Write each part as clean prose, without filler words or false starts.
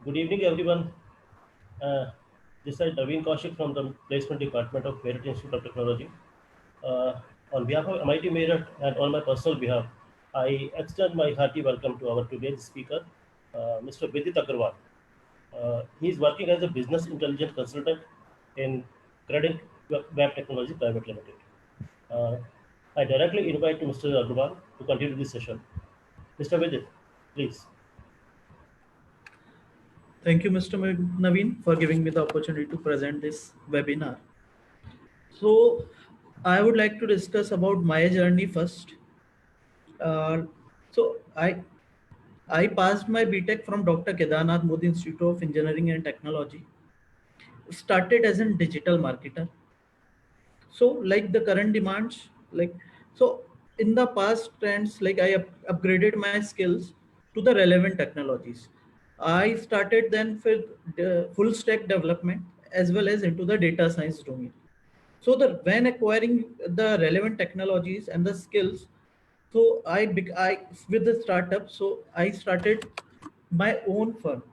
Good evening, everyone. Uh, this is Naveen Kaushik from the Placement Department of Merit Institute of Technology. On behalf of MIT Merit and on my personal behalf, I extend my hearty welcome to our today's speaker, Mr. Vidit Agarwal. He is working as a business intelligence consultant in Credit Web Technology Private Limited. Uh, I directly invite Mr. Agarwal to continue this session. Mr. Vidit, please. Thank you, Mr. Naveen, for giving me the opportunity to present this webinar. So, I would like to discuss about my journey first. Uh, so, I passed my BTech from Dr. Kedarnath Modi Institute of Engineering and Technology. Started as a digital marketer. So, like the current demands, so in the past trends, upgraded my skills to the relevant technologies. I started then with the full stack development as well as into the data science domain. So the when acquiring the relevant technologies and the skills, so I with the startup, so I started my own firm,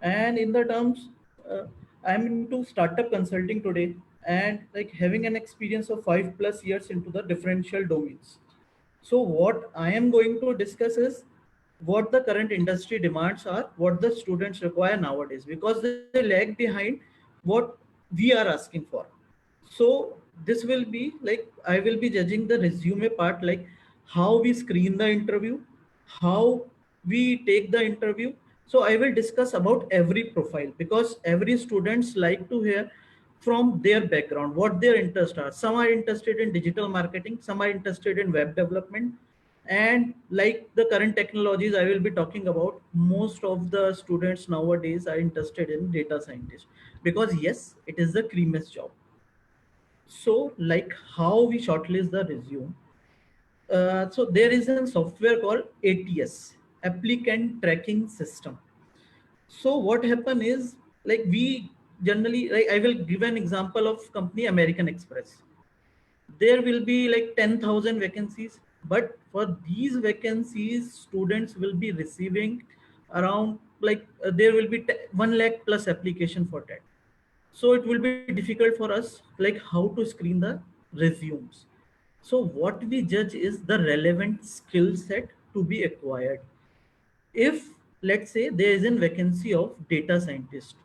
and in the terms, I'm into startup consulting today, and like having an experience of 5+ years into the differential domains. So what I am going to discuss is what the current industry demands are, what the students require nowadays, because they lag behind what we are asking for. So this will be like I will be judging the resume part, like how we screen the interview, how we take the interview. So I will discuss about every profile because every students like to hear from their background what their interests are. Some are interested in digital marketing, some are interested in web development, and like the current technologies I will be talking about, most of the students nowadays are interested in data scientist because yes, it is the creamiest job. So, like how we shortlist the resume. So there is a software called ATS, Applicant Tracking System. So what happen is like we generally, like I will give an example of company American Express. There will be like 10,000 vacancies, but for these vacancies, students will be receiving around there will be 1 lakh plus application for that. So it will be difficult for us like how to screen the resumes. So what we judge is the relevant skill set to be acquired. If let's say there is a vacancy of data scientist,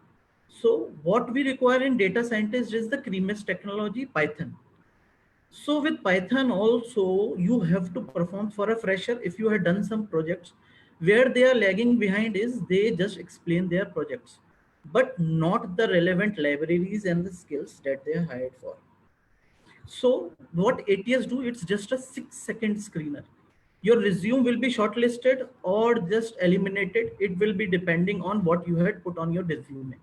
so what we require in data scientist is the creamiest technology, Python. So with Python also you have to perform for a fresher. If you had done some projects where they are lagging behind is they just explain their projects, but not the relevant libraries and the skills that they are hired for. So what ATS do, it's just a 6-second screener. Your resume will be shortlisted or just eliminated. It will be depending on what you had put on your resume.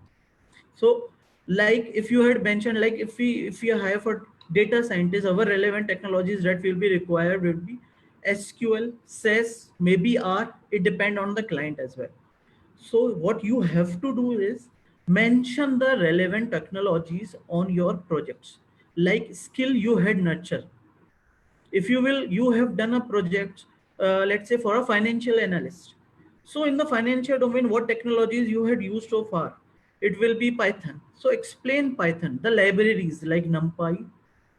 So like if you had mentioned, like if we hire for data scientists, our relevant technologies that will be required will be SQL, SAS, maybe R. It depend on the client as well. So what you have to do is mention the relevant technologies on your projects, like skill you had nurture. If you will, you have done a project, let's say for a financial analyst. So in the financial domain, what technologies you had used so far? It will be Python. So explain Python, the libraries like NumPy,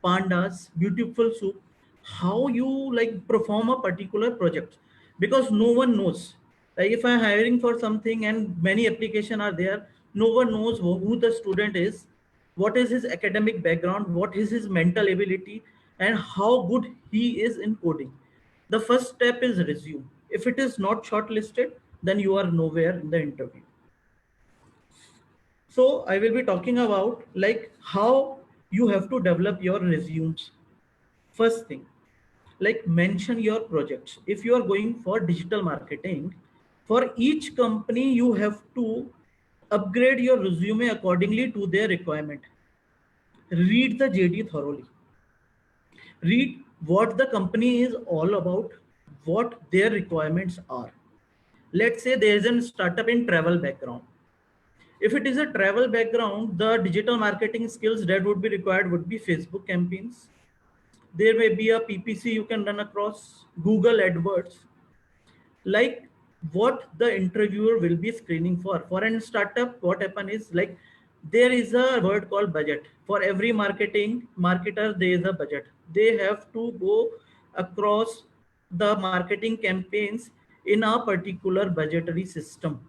Pandas, Beautiful Soup, how you like perform a particular project, because no one knows. Like if I'm hiring for something and many application are there, no one knows who the student is, what is his academic background, what is his mental ability, and how good he is in coding. The first step is resume. If it is not shortlisted, then you are nowhere in the interview. So I will be talking about like how you have to develop your resumes. First thing, like mention your projects. If you are going for digital marketing, for each company you have to upgrade your resume accordingly to their requirement. Read the JD thoroughly. Read what the company is all about, what their requirements are. Let's say there is a startup in travel background. If it is a travel background, the digital marketing skills that would be required would be Facebook campaigns. There may be a PPC you can run across, Google AdWords. Like what the interviewer will be screening for. For a startup, what happen is like there is a word called budget. For every marketer, there is a budget. They have to go across the marketing campaigns in a particular budgetary system.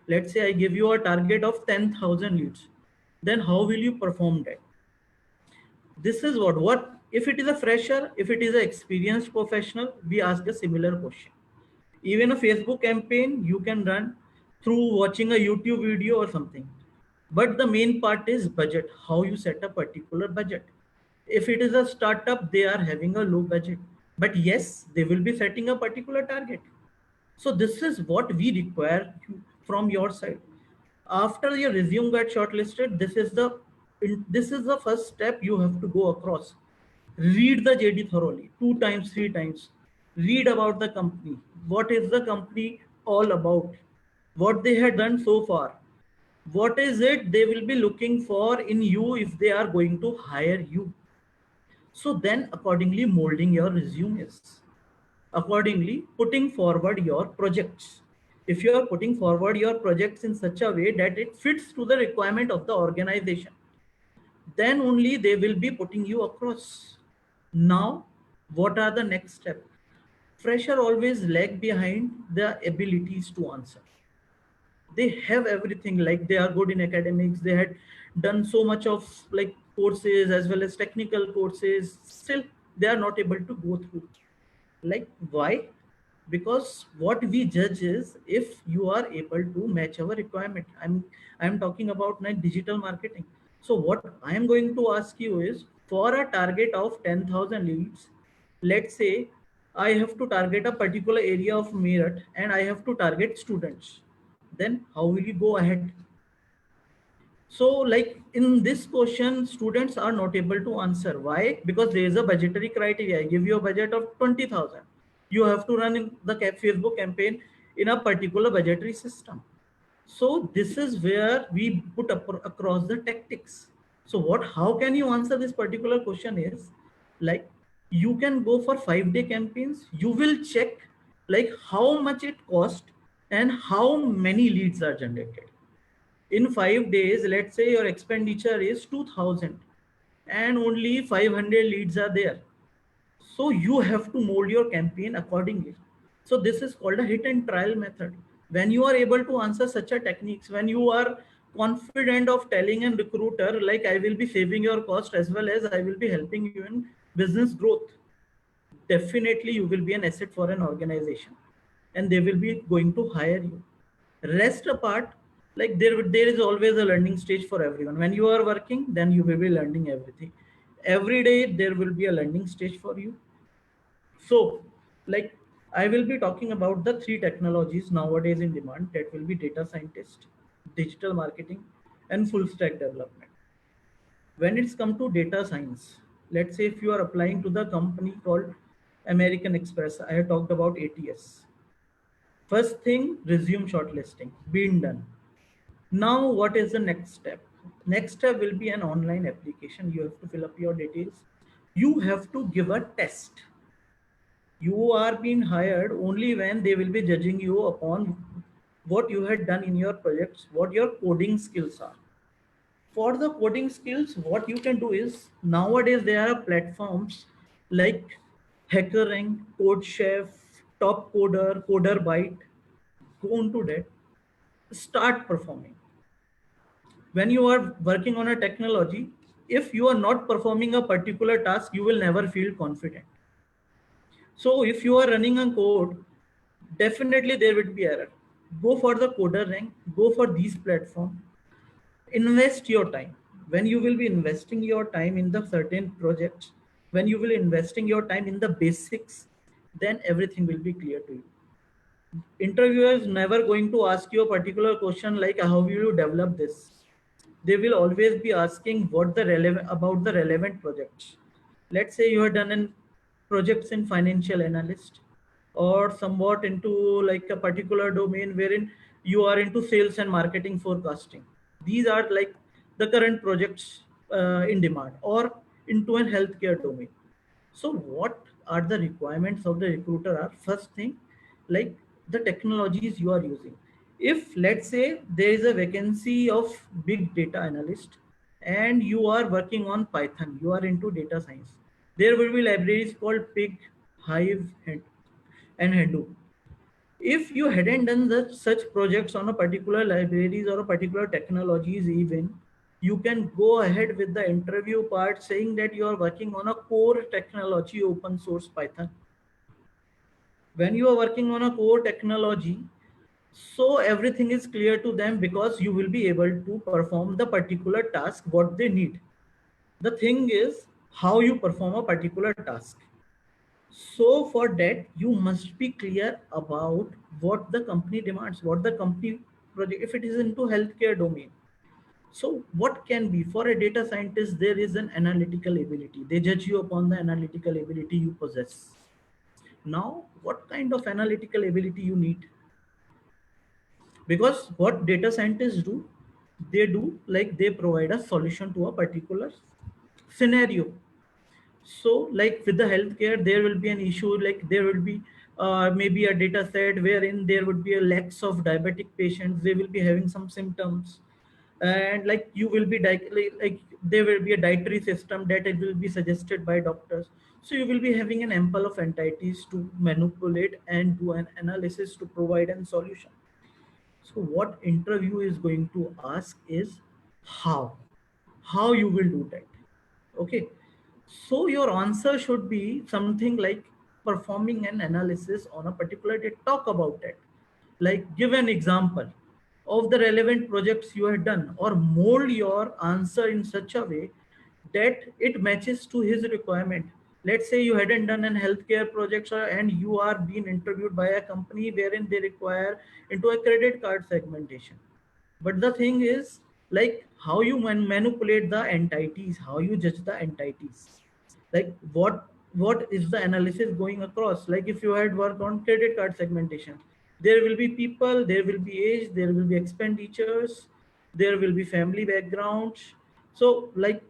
Let's say I give you a target of 10,000 leads. Then how will you perform that? This is what if it is a fresher, if it is an experienced professional, we ask a similar question. Even a Facebook campaign you can run through watching a YouTube video or something, but the main part is budget, how you set a particular budget. If it is a startup, they are having a low budget, but yes, they will be setting a particular target. So this is what we require from your side. After your resume got shortlisted, this is the first step you have to go across. Read the JD thoroughly, 2 times, 3 times. Read about the company. What is the company all about? What they had done so far? What is it they will be looking for in you if they are going to hire you? So then accordingly molding your resumes, accordingly putting forward your projects. If you are putting forward your projects in such a way that it fits to the requirement of the organization, then only they will be putting you across. Now, what are the next steps? Fresher always lag behind the abilities to answer. They have everything, like they are good in academics, they had done so much of like courses as well as technical courses, still they are not able to go through. Like why? Because what we judge is if you are able to match our requirement. I'm talking about like digital marketing. So what I am going to ask you is, for a target of 10,000 leads, let's say I have to target a particular area of Meerut and I have to target students, then how will you go ahead? So like in this question, students are not able to answer. Why? Because there is a budgetary criteria. I give you a budget of 20,000. You have to run in the Facebook campaign in a particular budgetary system. So this is where we put up across the tactics. So how can you answer this particular question is like, you can go for 5-day campaigns. You will check like how much it cost and how many leads are generated in 5 days. Let's say your expenditure is 2,000 and only 500 leads are there. So you have to mold your campaign accordingly. So this is called a hit and trial method. When you are able to answer such a techniques, when you are confident of telling a recruiter, like I will be saving your cost as well as I will be helping you in business growth, definitely you will be an asset for an organization and they will be going to hire you. Rest apart, like there is always a learning stage for everyone. When you are working, then you will be learning everything. Every day there will be a learning stage for you. So like I will be talking about the 3 technologies nowadays in demand, that will be data scientist, digital marketing, and full stack development. When it's come to data science, let's say if you are applying to the company called American Express, I have talked about ATS. First thing, resume shortlisting, been done. Now, what is the next step? Next step will be an online application. You have to fill up your details. You have to give a test. You are being hired only when they will be judging you upon what you had done in your projects, what your coding skills are. For the coding skills, what you can do is, nowadays there are platforms like HackerRank, CodeChef, Top Coder, CoderByte. Go into that, start performing. When you are working on a technology, if you are not performing a particular task, you will never feel confident. So if you are running a code, definitely there will be error. Go for the coder rank, go for these platforms, invest your time. When you will be investing your time in the certain projects, when you will investing your time in the basics, then everything will be clear to you. Interviewer is never going to ask you a particular question like how will you develop this. They will always be asking what the relevant about the relevant projects. Let's say you have done in projects in financial analyst or somewhat into like a particular domain wherein you are into sales and marketing forecasting. These are like the current projects in demand, or into a healthcare domain. So what are the requirements of the recruiter are? First thing, like the technologies you are using. If let's say there is a vacancy of big data analyst and you are working on Python, you are into data science, there will be libraries called Pig, Hive, and Hadoop. If you hadn't done such projects on a particular libraries or a particular technologies even, you can go ahead with the interview part saying that you are working on a core technology open source Python. When you are working on a core technology, so everything is clear to them because you will be able to perform the particular task what they need. The thing is how you perform a particular task. So for that, you must be clear about what the company demands, what the company project, if it is into healthcare domain. So what can be for a data scientist, there is an analytical ability. They judge you upon the analytical ability you possess. Now, what kind of analytical ability you need? Because what data scientists do, they do like they provide a solution to a particular scenario. So like with the healthcare, there will be an issue, like there will be maybe a data set wherein there would be a lakhs of diabetic patients, they will be having some symptoms, and like you will be like there will be a dietary system that it will be suggested by doctors. So you will be having an ample of entities to manipulate and do an analysis to provide a solution. So what interview is going to ask is how you will do that. Okay, so your answer should be something like performing an analysis on a particular day. Talk about it. Like give an example of the relevant projects you have done, or mold your answer in such a way that it matches to his requirement. Let's say you hadn't done an healthcare project, and you are being interviewed by a company wherein they require into a credit card segmentation. But the thing is, like how you manipulate the entities, how you judge the entities, like what is the analysis going across. Like if you had worked on credit card segmentation, there will be people, there will be age, there will be expenditures, there will be family backgrounds. So like,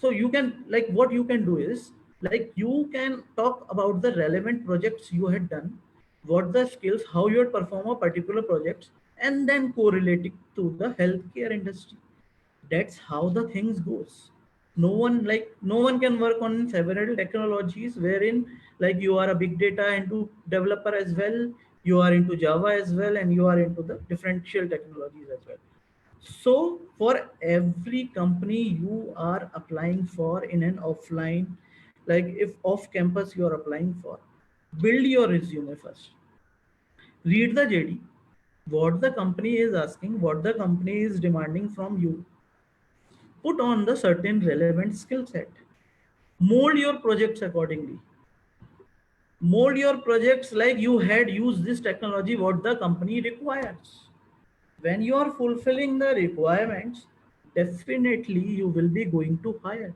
so you can, like what you can do is, like you can talk about the relevant projects you had done, what the skills, how you had perform a particular project, and then correlate it to the healthcare industry. That's how the things goes. No one can work on several technologies wherein like you are a big data into developer as well, you are into Java as well, and you are into the differential technologies as well. So for every company you are applying for in an offline, like if off campus you are applying for, build your resume first, read the JD, what the company is asking, what the company is demanding from you, put on the certain relevant skill set, mold your projects accordingly, mold your projects like you had used this technology what the company requires. When you are fulfilling the requirements, definitely you will be going to hire.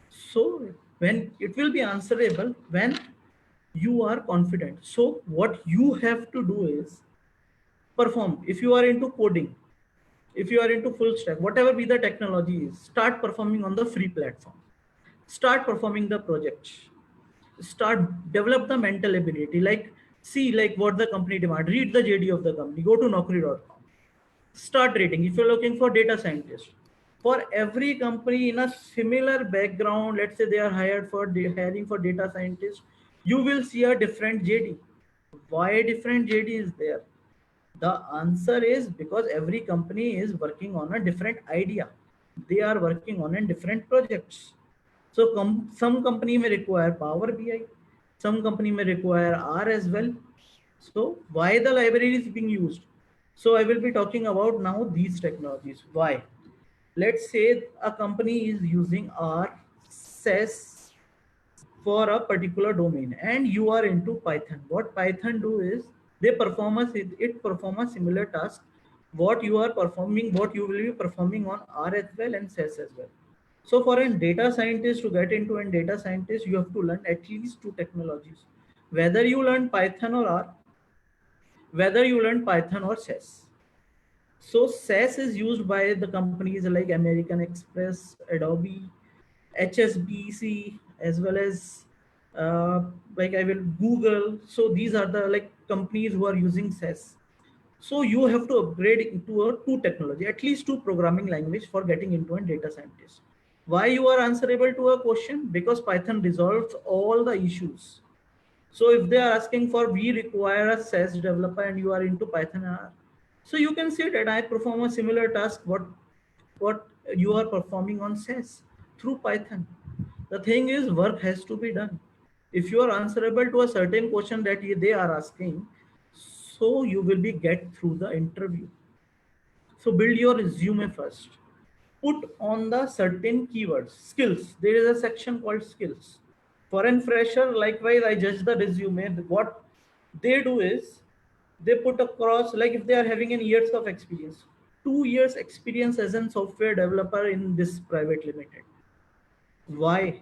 So when it will be answerable, when you are confident. So what you have to do is perform. If you are into coding, if you are into full stack, whatever be the technology is, start performing on the free platform, start performing the projects, start develop the mental ability, like see like what the company demand, read the JD of the company, go to naukri.com, start reading. If you're looking for data scientist, for every company in a similar background, let's say they are hired for hiring for data scientists, you will see a different JD. Why different JD is there? The answer is because every company is working on a different idea, they are working on a different projects. So some company may require Power BI, some company may require R as well. So why the library is being used? So I will be talking about now these technologies. Why? Let's say a company is using R, SAS for a particular domain, and you are into Python. What Python do is they perform it perform a similar task what you are performing, what you will be performing on R as well and SAS as well. So for a data scientist to get into a data scientist, you have to learn at least two technologies. Whether you learn Python or R, whether you learn Python or SAS. So SAS is used by the companies like American Express, Adobe, HSBC, as well as like I will Google. So these are the like companies who are using SaaS. So you have to upgrade into a two technology, at least two programming language for getting into a data scientist. Why you are answerable to a question? Because Python resolves all the issues. So if they are asking for we require a SaaS developer and you are into Python R, so you can say that I perform a similar task what you are performing on SaaS through Python. The thing is work has to be done. If you are answerable to a certain question that they are asking, so you will be get through the interview. So build your resume first. Put on the certain keywords, skills. There is a section called skills. For an fresher, likewise, I judge the resume. What they do is they put across, like if they are having an years of experience, 2 years experience as a software developer in this private limited. Why?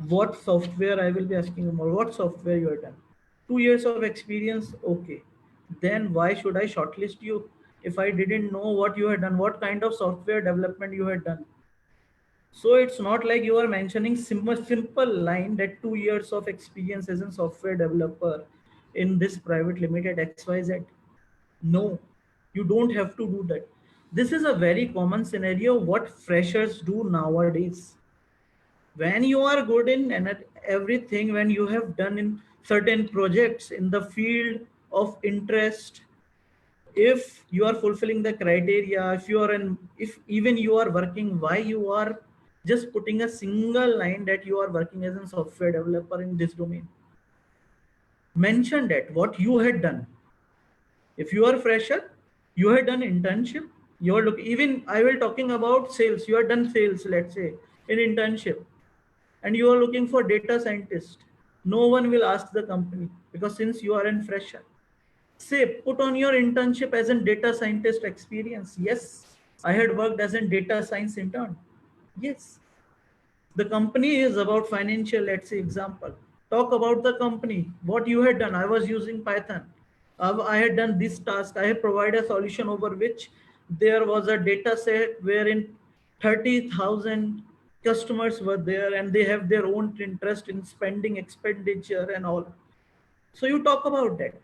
What software I will be asking about? What software you have done? 2 years of experience, okay. Then why should I shortlist you if I didn't know what you had done, what kind of software development you had done? So it's not like you are mentioning simple line that 2 years of experience as a software developer in this private limited XYZ. No, you don't have to do that. This is a very common scenario what freshers do nowadays. When you are good in and at everything, when you have done in certain projects in the field of interest, if you are fulfilling the criteria, if you are in, if even you are working, why you are just putting a single line that you are working as a software developer in this domain? Mention that what you had done. If you are fresher, you had done internship, you are look, even I will talking about sales, you have done sales, let's say in internship, and you are looking for data scientist, no one will ask the company because since you are in fresher. Say put on your internship as a data scientist experience. Yes, I had worked as a data science intern. Yes, the company is about financial, let's say example. Talk about the company, what you had done. I was using Python. I had done this task. I have provided a solution over which there was a data set wherein 30,000 customers were there and they have their own interest in spending expenditure and all. So you talk about that.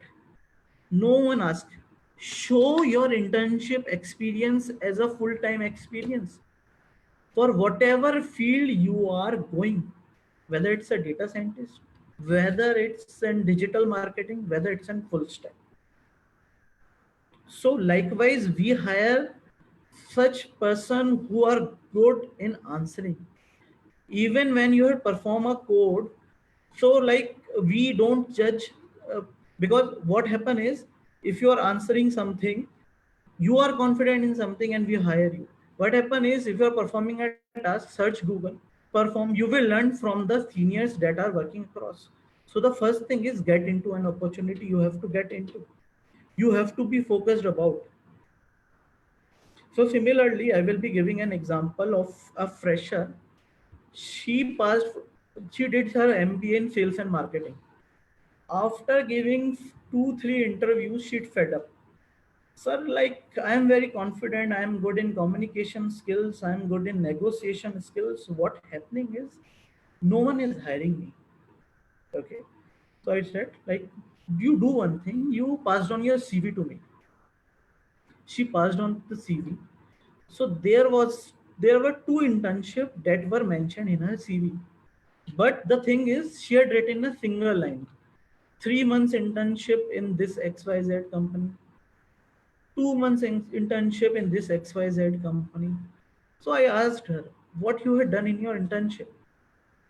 No one asks. Show your internship experience as a full-time experience for whatever field you are going, whether it's a data scientist, whether it's in digital marketing, whether it's in full stack. So likewise, we hire such person who are good in answering. Even when you have perform a code, so like we don't judge because what happen is if you are answering something, you are confident in something and we hire you. What happen is if you are performing a task, search Google, perform, you will learn from the seniors that are working across. So the first thing is get into an opportunity you have to get into. You have to be focused about. So similarly, I will be giving an example of a fresher. She passed, she did her MBA in sales and marketing. After giving 2 3 interviews, she fed up. Sir, like I am very confident, I am good in communication skills, I am good in negotiation skills. What happening is no one is hiring me. Okay. So I said, like, you do one thing, you passed on your CV to me. She passed on the CV. So there were two internships that were mentioned in her CV. But the thing is, she had written a single line. 3 months internship in this XYZ company, 2 months internship in this XYZ company. So I asked her, what you had done in your internship?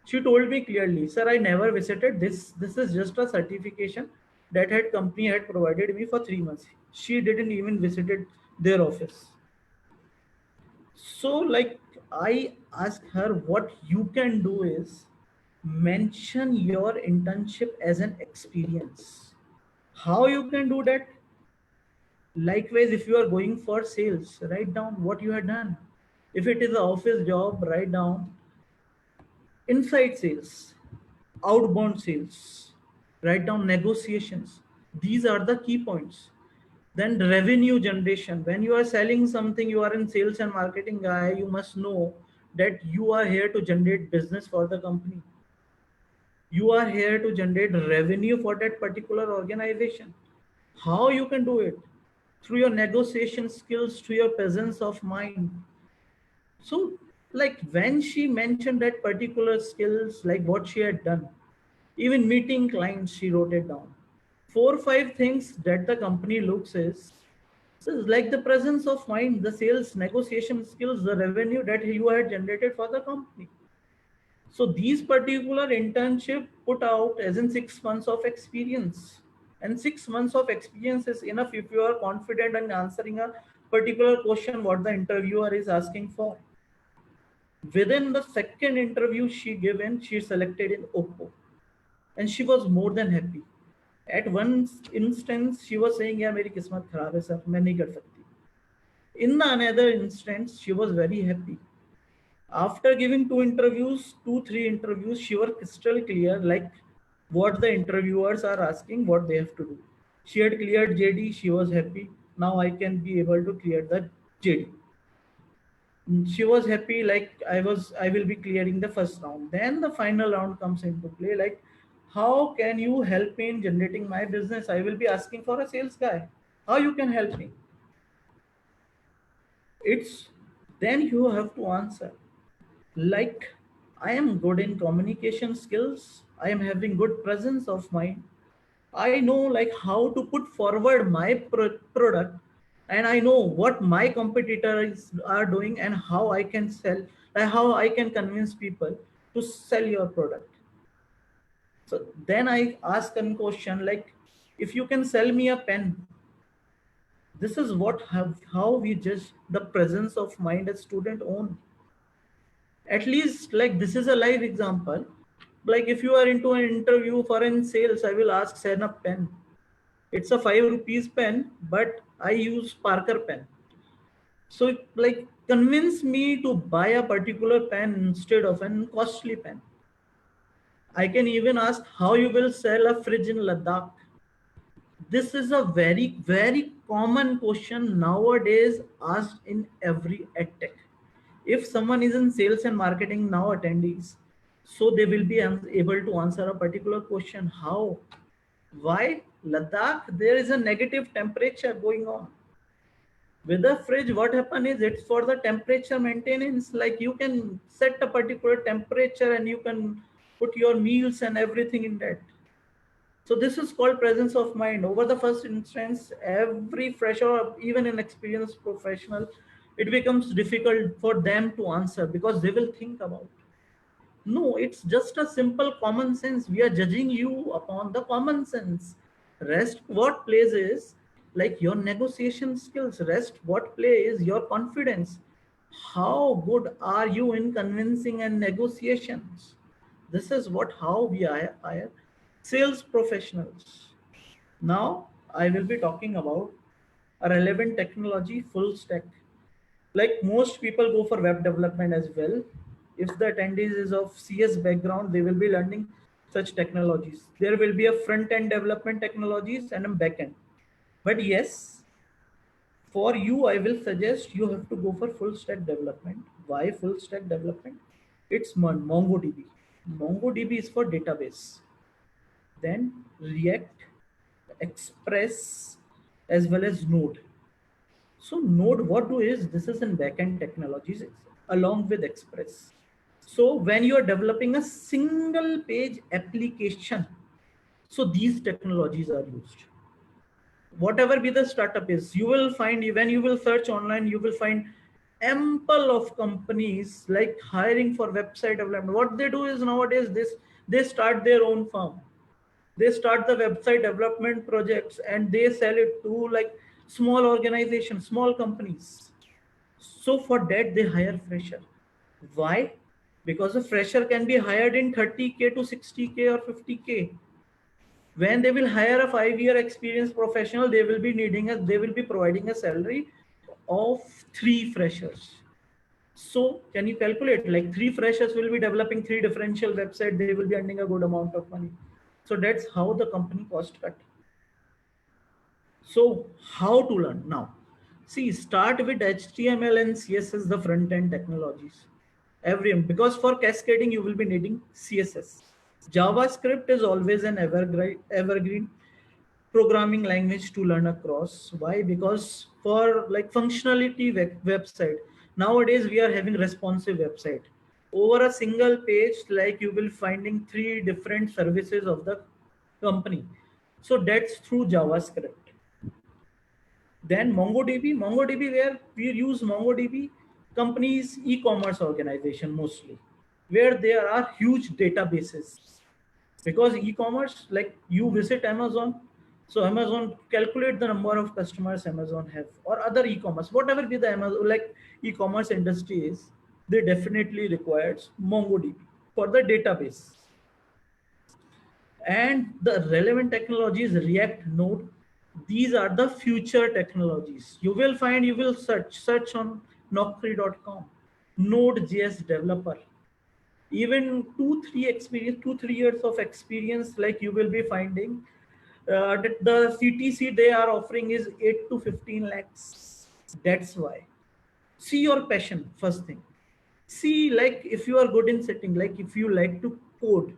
She told me clearly, sir, I never visited this. This is just a certification that had company had provided me for 3 months. She didn't even visited their office. So like I asked her, what you can do is mention your internship as an experience. How you can do that? Likewise, if you are going for sales, write down what you have done. If it is an office job, write down inside sales, outbound sales, write down negotiations. These are the key points. Then revenue generation. When you are selling something, you are in sales and marketing guy, you must know that you are here to generate business for the company. You are here to generate revenue for that particular organization. How you can do it? Through your negotiation skills, through your presence of mind. So, like when she mentioned that particular skills, like what she had done, even meeting clients, she wrote it down. 4 or 5 things that the company looks is, so it's like the presence of mind, the sales, negotiation skills, the revenue that you had generated for the company. So these particular internship put out as in 6 months of experience. And 6 months of experience is enough if you are confident in answering a particular question what the interviewer is asking for. Within the second interview she given, she selected in Oppo. And she was more than happy. At one instance, she was saying, "Yeah, मेरी किस्मत खराब है sir, मैं नहीं कर सकती." In the another instance, she was very happy. After giving 2 interviews, 3 interviews, she was crystal clear, like what the interviewers are asking, what they have to do. She had cleared JD, she was happy. Now I can be able to clear the JD. She was happy, like I will be clearing the first round. Then the final round comes into play, like how can you help me in generating my business? I will be asking for a sales guy. How you can help me? It's then you have to answer. Like I am good in communication skills, I am having good presence of mind, I know like how to put forward my product, and I know what my competitors are doing and how I can sell, like how I can convince people to sell your product. So then I ask a question like, if you can sell me a pen, this is what have how we judge the presence of mind a student own. At least like this is a live example. Like if you are into an interview for in sales, I will ask send a pen. It's a 5 rupees pen, but I use Parker pen. So like convince me to buy a particular pen instead of an costly pen. I can even ask how you will sell a fridge in Ladakh. This is a very common question nowadays asked in every edtech. If someone is in sales and marketing now attendees, so they will be able to answer a particular question. How? Why? Ladakh, there is a negative temperature going on. With a fridge, what happen is it's for the temperature maintenance. Like you can set a particular temperature and you can put your meals and everything in that. So this is called presence of mind. Over the first instance, every fresher or even an experienced professional, it becomes difficult for them to answer because they will think about. No, it's just a simple common sense. We are judging you upon the common sense. Rest what plays is like your negotiation skills. Rest what play is your confidence. How good are you in convincing and negotiations? This is what how we hire sales professionals. Now I will be talking about a relevant technology full stack. Like most people go for web development as well. If the attendees is of CS background, they will be learning such technologies. There will be a front end development technologies and a back end. But yes, for you, I will suggest you have to go for full stack development. Why full stack development? It's MongoDB. MongoDB is for database. Then React, Express, as well as Node. So Node, what do is this is in backend technologies along with Express. So when you are developing a single page application, so these technologies are used. Whatever be the startup is, you will find when you will search online, you will find ample of companies like hiring for website development. What they do is nowadays this they start their own firm, they start the website development projects and they sell it to like small organizations, small companies. So for that they hire fresher. Why? Because a fresher can be hired in 30K to 60K or 50K. When they will hire a 5 year experienced professional, they will be providing a salary of 3 freshers. So can you calculate, like 3 freshers will be developing 3 differential websites, they will be earning a good amount of money. So that's how the company cost cut. So how to learn now? See, start with HTML and CSS, the front end technologies. Because for cascading, you will be needing CSS. JavaScript is always an evergreen programming language to learn across. Why? Because for like functionality website, nowadays we are having responsive website. Over a single page, like you will finding three different services of the company. So that's through JavaScript. Then MongoDB where we use MongoDB, companies e-commerce organization mostly, where there are huge databases. Because e-commerce, like you visit Amazon, so Amazon calculate the number of customers Amazon have, or other e-commerce, whatever be the Amazon like e-commerce industry is, they definitely requires MongoDB for the database. And the relevant technologies, React, Node, these are the future technologies. You will find, you will search on naukri.com, Node.js developer. Even 2 3 years of experience, like you will be finding that the CTC they are offering is 8 to 15 lakhs. That's why. See your passion first thing. See, like if you are good in setting, like if you like to code,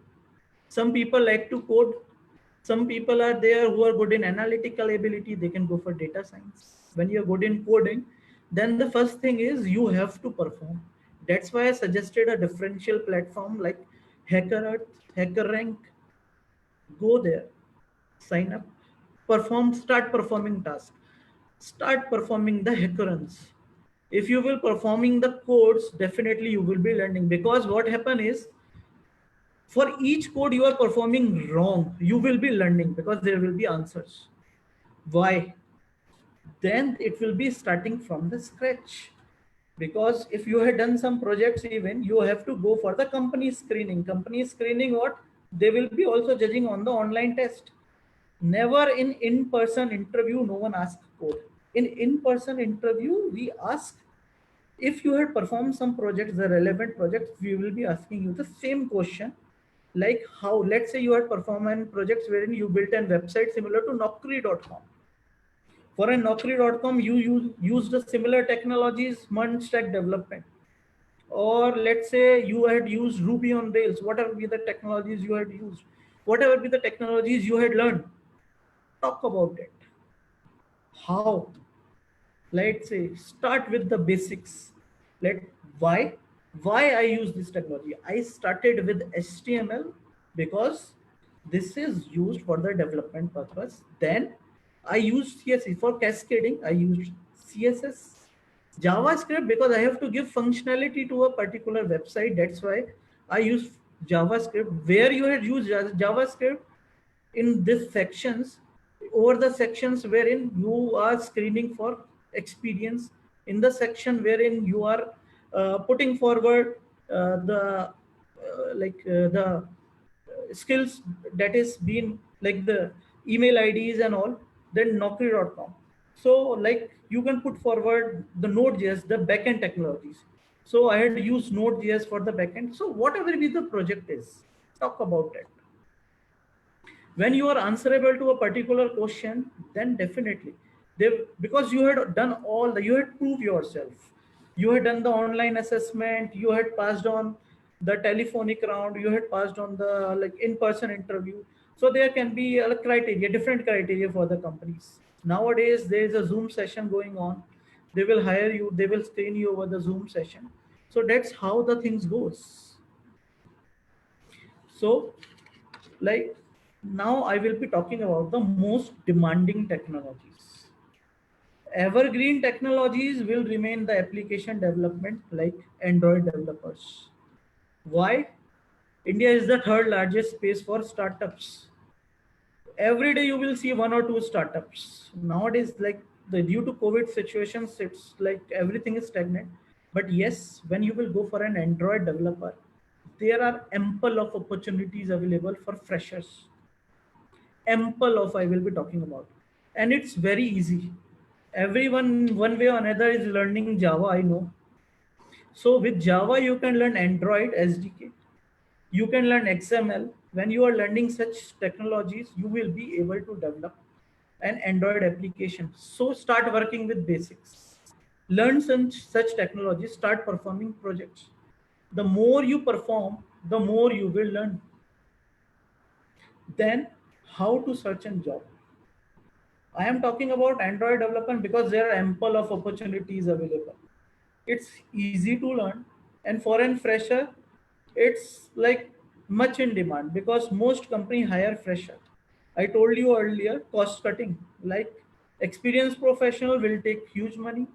some people like to code, some people are there who are good in analytical ability, they can go for data science. When you're good in coding, then the first thing is you have to perform. That's why I suggested a differential platform like HackerEarth, HackerRank. Go there, sign up, perform, start performing tasks, start performing the hackathons. If you will performing the codes, definitely you will be learning. Because what happen is, for each code you are performing wrong, you will be learning because there will be answers. Why? Then it will be starting from the scratch. Because if you had done some projects, even you have to go for the company screening. What? They will be also judging on the online test. Never in-person interview no one asks code. In-person interview we ask, if you had performed some projects, the relevant projects, we will be asking you the same question. Like how, let's say you had performed projects wherein you built a website similar to naukri.com. For a naukri.com, you used the similar technologies, MERN stack development. Or let's say you had used Ruby on Rails, whatever be the technologies you had used, whatever be the technologies you had learned, talk about it. How? Let's say start with the basics. Let why I use this technology. I started with HTML because this is used for the development purpose. Then I used CSS for cascading. I used CSS, JavaScript because I have to give functionality to a particular website. That's why I use JavaScript. Where you had used JavaScript in this sections, over the sections wherein you are screening for experience, in the section wherein you are putting forward the skills that is being like the email IDs and all, then naukri.com. So like you can put forward the Node.js, the backend technologies. So I had used Node.js for the backend. So whatever be the project is, talk about it. When you are answerable to a particular question, then definitely they, because you had done all the, you had proved yourself, you had done the online assessment, you had passed on the telephonic round, you had passed on the like in-person interview. So there can be a criteria, different criteria for the companies. Nowadays there is a Zoom session going on, they will hire you, they will screen you over the Zoom session. So that's how the things goes. So like now I will be talking about the most demanding technologies. Evergreen technologies will remain the application development like Android developers. Why? India is the third largest space for startups. Every day you will see one or two startups. Nowadays, like the due to COVID situations, it's like everything is stagnant. But yes, when you will go for an Android developer, there are ample of opportunities available for freshers. Ample of, I will be talking about. And it's very easy. Everyone, one way or another, is learning Java, I know. So with Java, you can learn Android SDK. You can learn XML. When you are learning such technologies, you will be able to develop an Android application. So start working with basics. Learn such technologies, start performing projects. The more you perform, the more you will learn. Then how to search a job. I am talking about Android development because there are ample of opportunities available. It's easy to learn, and for an fresher, it's like much in demand because most company hire fresher. I told you earlier, cost cutting. Like experienced professional will take huge money.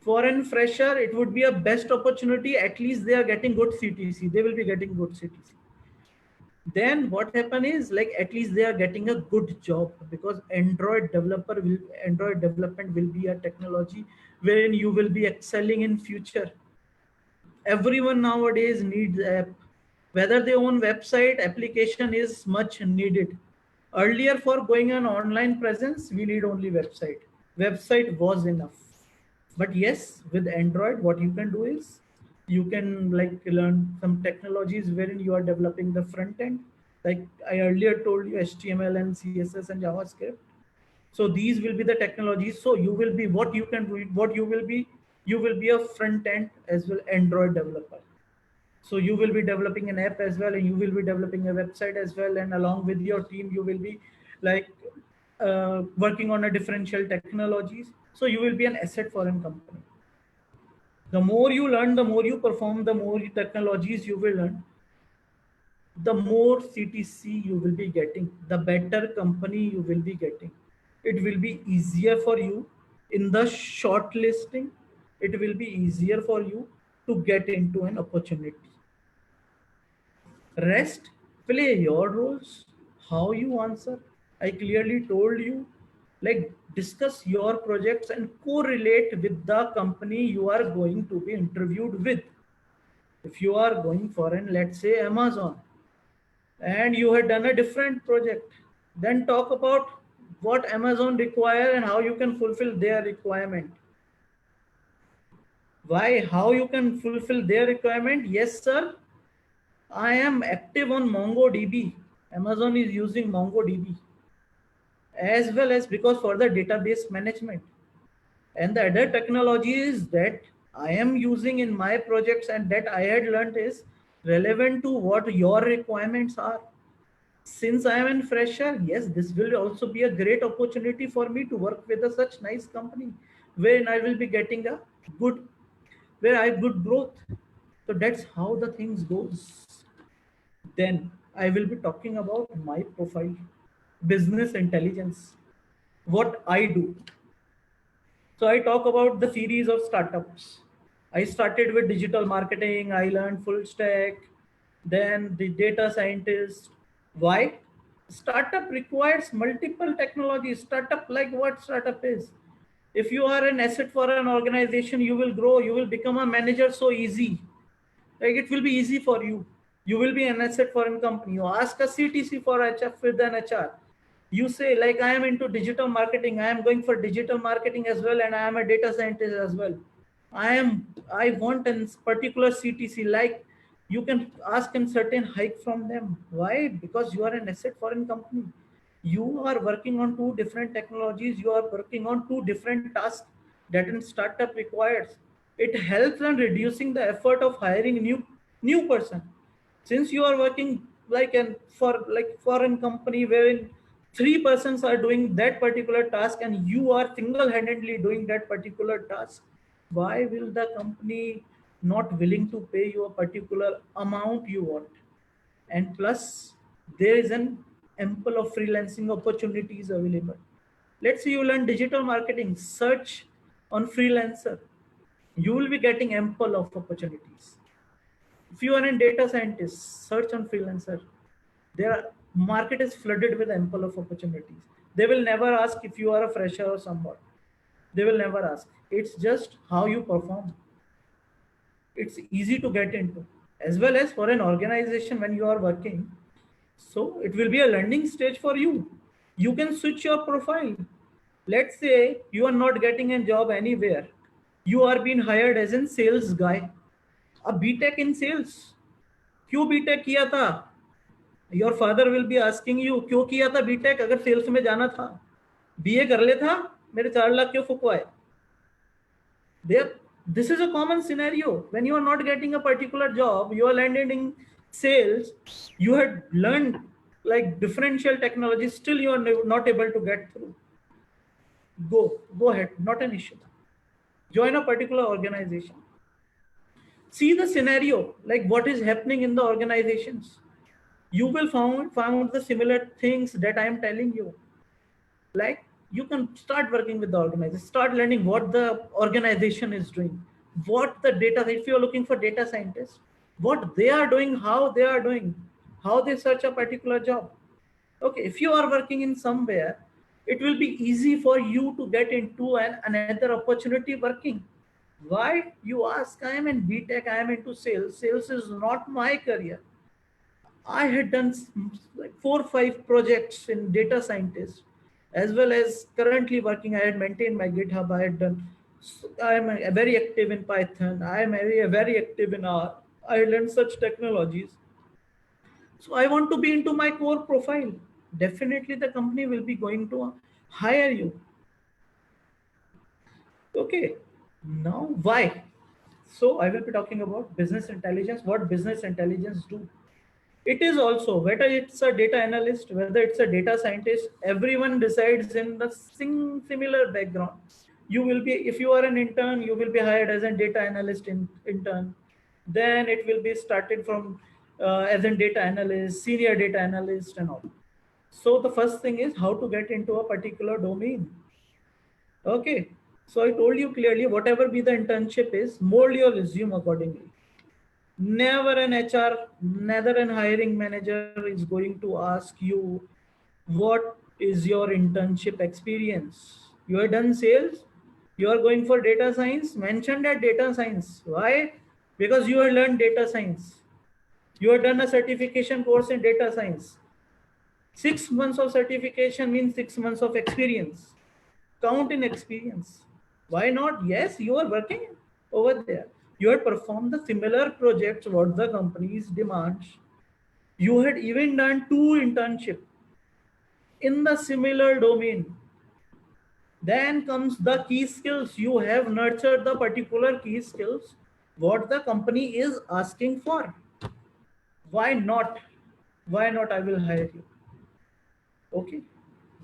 For an fresher, it would be a best opportunity. At least they are getting good CTC. They will be getting good CTC. Then what happen is like at least they are getting a good job because Android development will be a technology wherein you will be excelling in future. Everyone nowadays needs app. Whether they own website, application is much needed. Earlier, for going on online presence, we need only website. Website was enough. But yes, with Android, what you can do is you can like learn some technologies wherein you are developing the front end. Like I earlier told you, HTML and CSS and JavaScript. So these will be the technologies. So you will be what you can do, what you will be a front end as well Android developer. So you will be developing an app as well, and you will be developing a website as well, and along with your team you will be like working on a differential technologies. So you will be an asset for a company. The more you learn, the more you perform, the more technologies you will learn, the more CTC you will be getting, the better company you will be getting. It will be easier for you in the shortlisting. It will be easier for you to get into an opportunity. Rest, play your roles. How you answer? I clearly told you, like discuss your projects and correlate with the company you are going to be interviewed with. If you are going for an, let's say, Amazon, and you had done a different project, then talk about what Amazon require and how you can fulfill their requirement. Why? How you can fulfill their requirement? Yes, sir. I am active on MongoDB. Amazon is using MongoDB as well as because for the database management. And the other technologies that I am using in my projects and that I had learned is relevant to what your requirements are. Since I am a fresher, yes, this will also be a great opportunity for me to work with a such nice company wherein I will be getting a good, where I have good growth. So that's how the things goes. Then I will be talking about my profile, business intelligence, what I do. So I talk about the series of startups. I started with digital marketing, I learned full stack, then the data scientist. Why? Startup requires multiple technologies. Startup, like what startup is? If you are an asset for an organization, you will grow, you will become a manager so easy. Like it will be easy for you. You will be an asset for a company. You ask a CTC for HF with an HR. You say like I am into digital marketing. I am going for digital marketing as well, and I am a data scientist as well. I want a particular CTC. Like you can ask a certain hike from them. Why? Because you are an asset for a company. You are working on two different technologies. You are working on two different tasks that a startup requires. It helps in reducing the effort of hiring new person. Since you are working like an for like foreign company wherein three persons are doing that particular task and you are single-handedly doing that particular task, why will the company not willing to pay you a particular amount you want? And plus there is an ample of freelancing opportunities available. Let's say you learn digital marketing, search on freelancer, you will be getting ample of opportunities. If you are a data scientist, search on freelancer. Their market is flooded with ample of opportunities. They will never ask if you are a fresher or someone. They will never ask. It's just how you perform. It's easy to get into, as well as for an organization when you are working. So it will be a learning stage for you. You can switch your profile. Let's say you are not getting a job anywhere. You are being hired as a sales guy, a BTech in sales. क्यों BTech किया था? Your father will be asking you क्यों किया था BTech अगर sales में जाना था? बीए कर ले था, मेरे 4 लाख क्यों फुकवाए? There, this is a common scenario. When you are not getting a particular job, you are landed in sales, you had learned like differential technology, still you are not able to get through. Go ahead, not an issue. Join a particular organization. See the scenario, like what is happening in the organizations. You will found the similar things that I am telling you. Like you can start working with the organization, start learning what the organization is doing, what the data, if you're looking for data scientists, what they are doing, how they are doing, how they search a particular job. Okay, if you are working in somewhere, it will be easy for you to get into another opportunity working. Why you ask? I am in BTech, I am into sales. Sales is not my career. I had done like 4 or 5 projects in data scientist, as well as currently working. I had maintained my GitHub. I had done. I am very active in Python. I am very active in R. I learned such technologies. So I want to be into my core profile. Definitely, the company will be going to hire you. Okay. Now, why? So I will be talking about business intelligence. What business intelligence do? It is also whether it's a data analyst, whether it's a data scientist, everyone resides in the similar background. You will be, if you are an intern, you will be hired as a data analyst intern. Then it will be started from as a data analyst, senior data analyst, and all. So the first thing is how to get into a particular domain. Okay. So I told you clearly, whatever be the internship is, mold your resume accordingly. Never an HR, neither an hiring manager is going to ask you what is your internship experience. You have done sales, you are going for data science, mention that data science. Why? Because you have learned data science. You have done a certification course in data science. 6 months of certification means 6 months of experience. Count in experience. Why not? Yes, you are working over there. You had performed the similar projects what the company's demands. You had even done 2 internship in the similar domain. Then comes the key skills. You have nurtured the particular key skills what the company is asking for. Why not? Why not? I will hire you. Okay.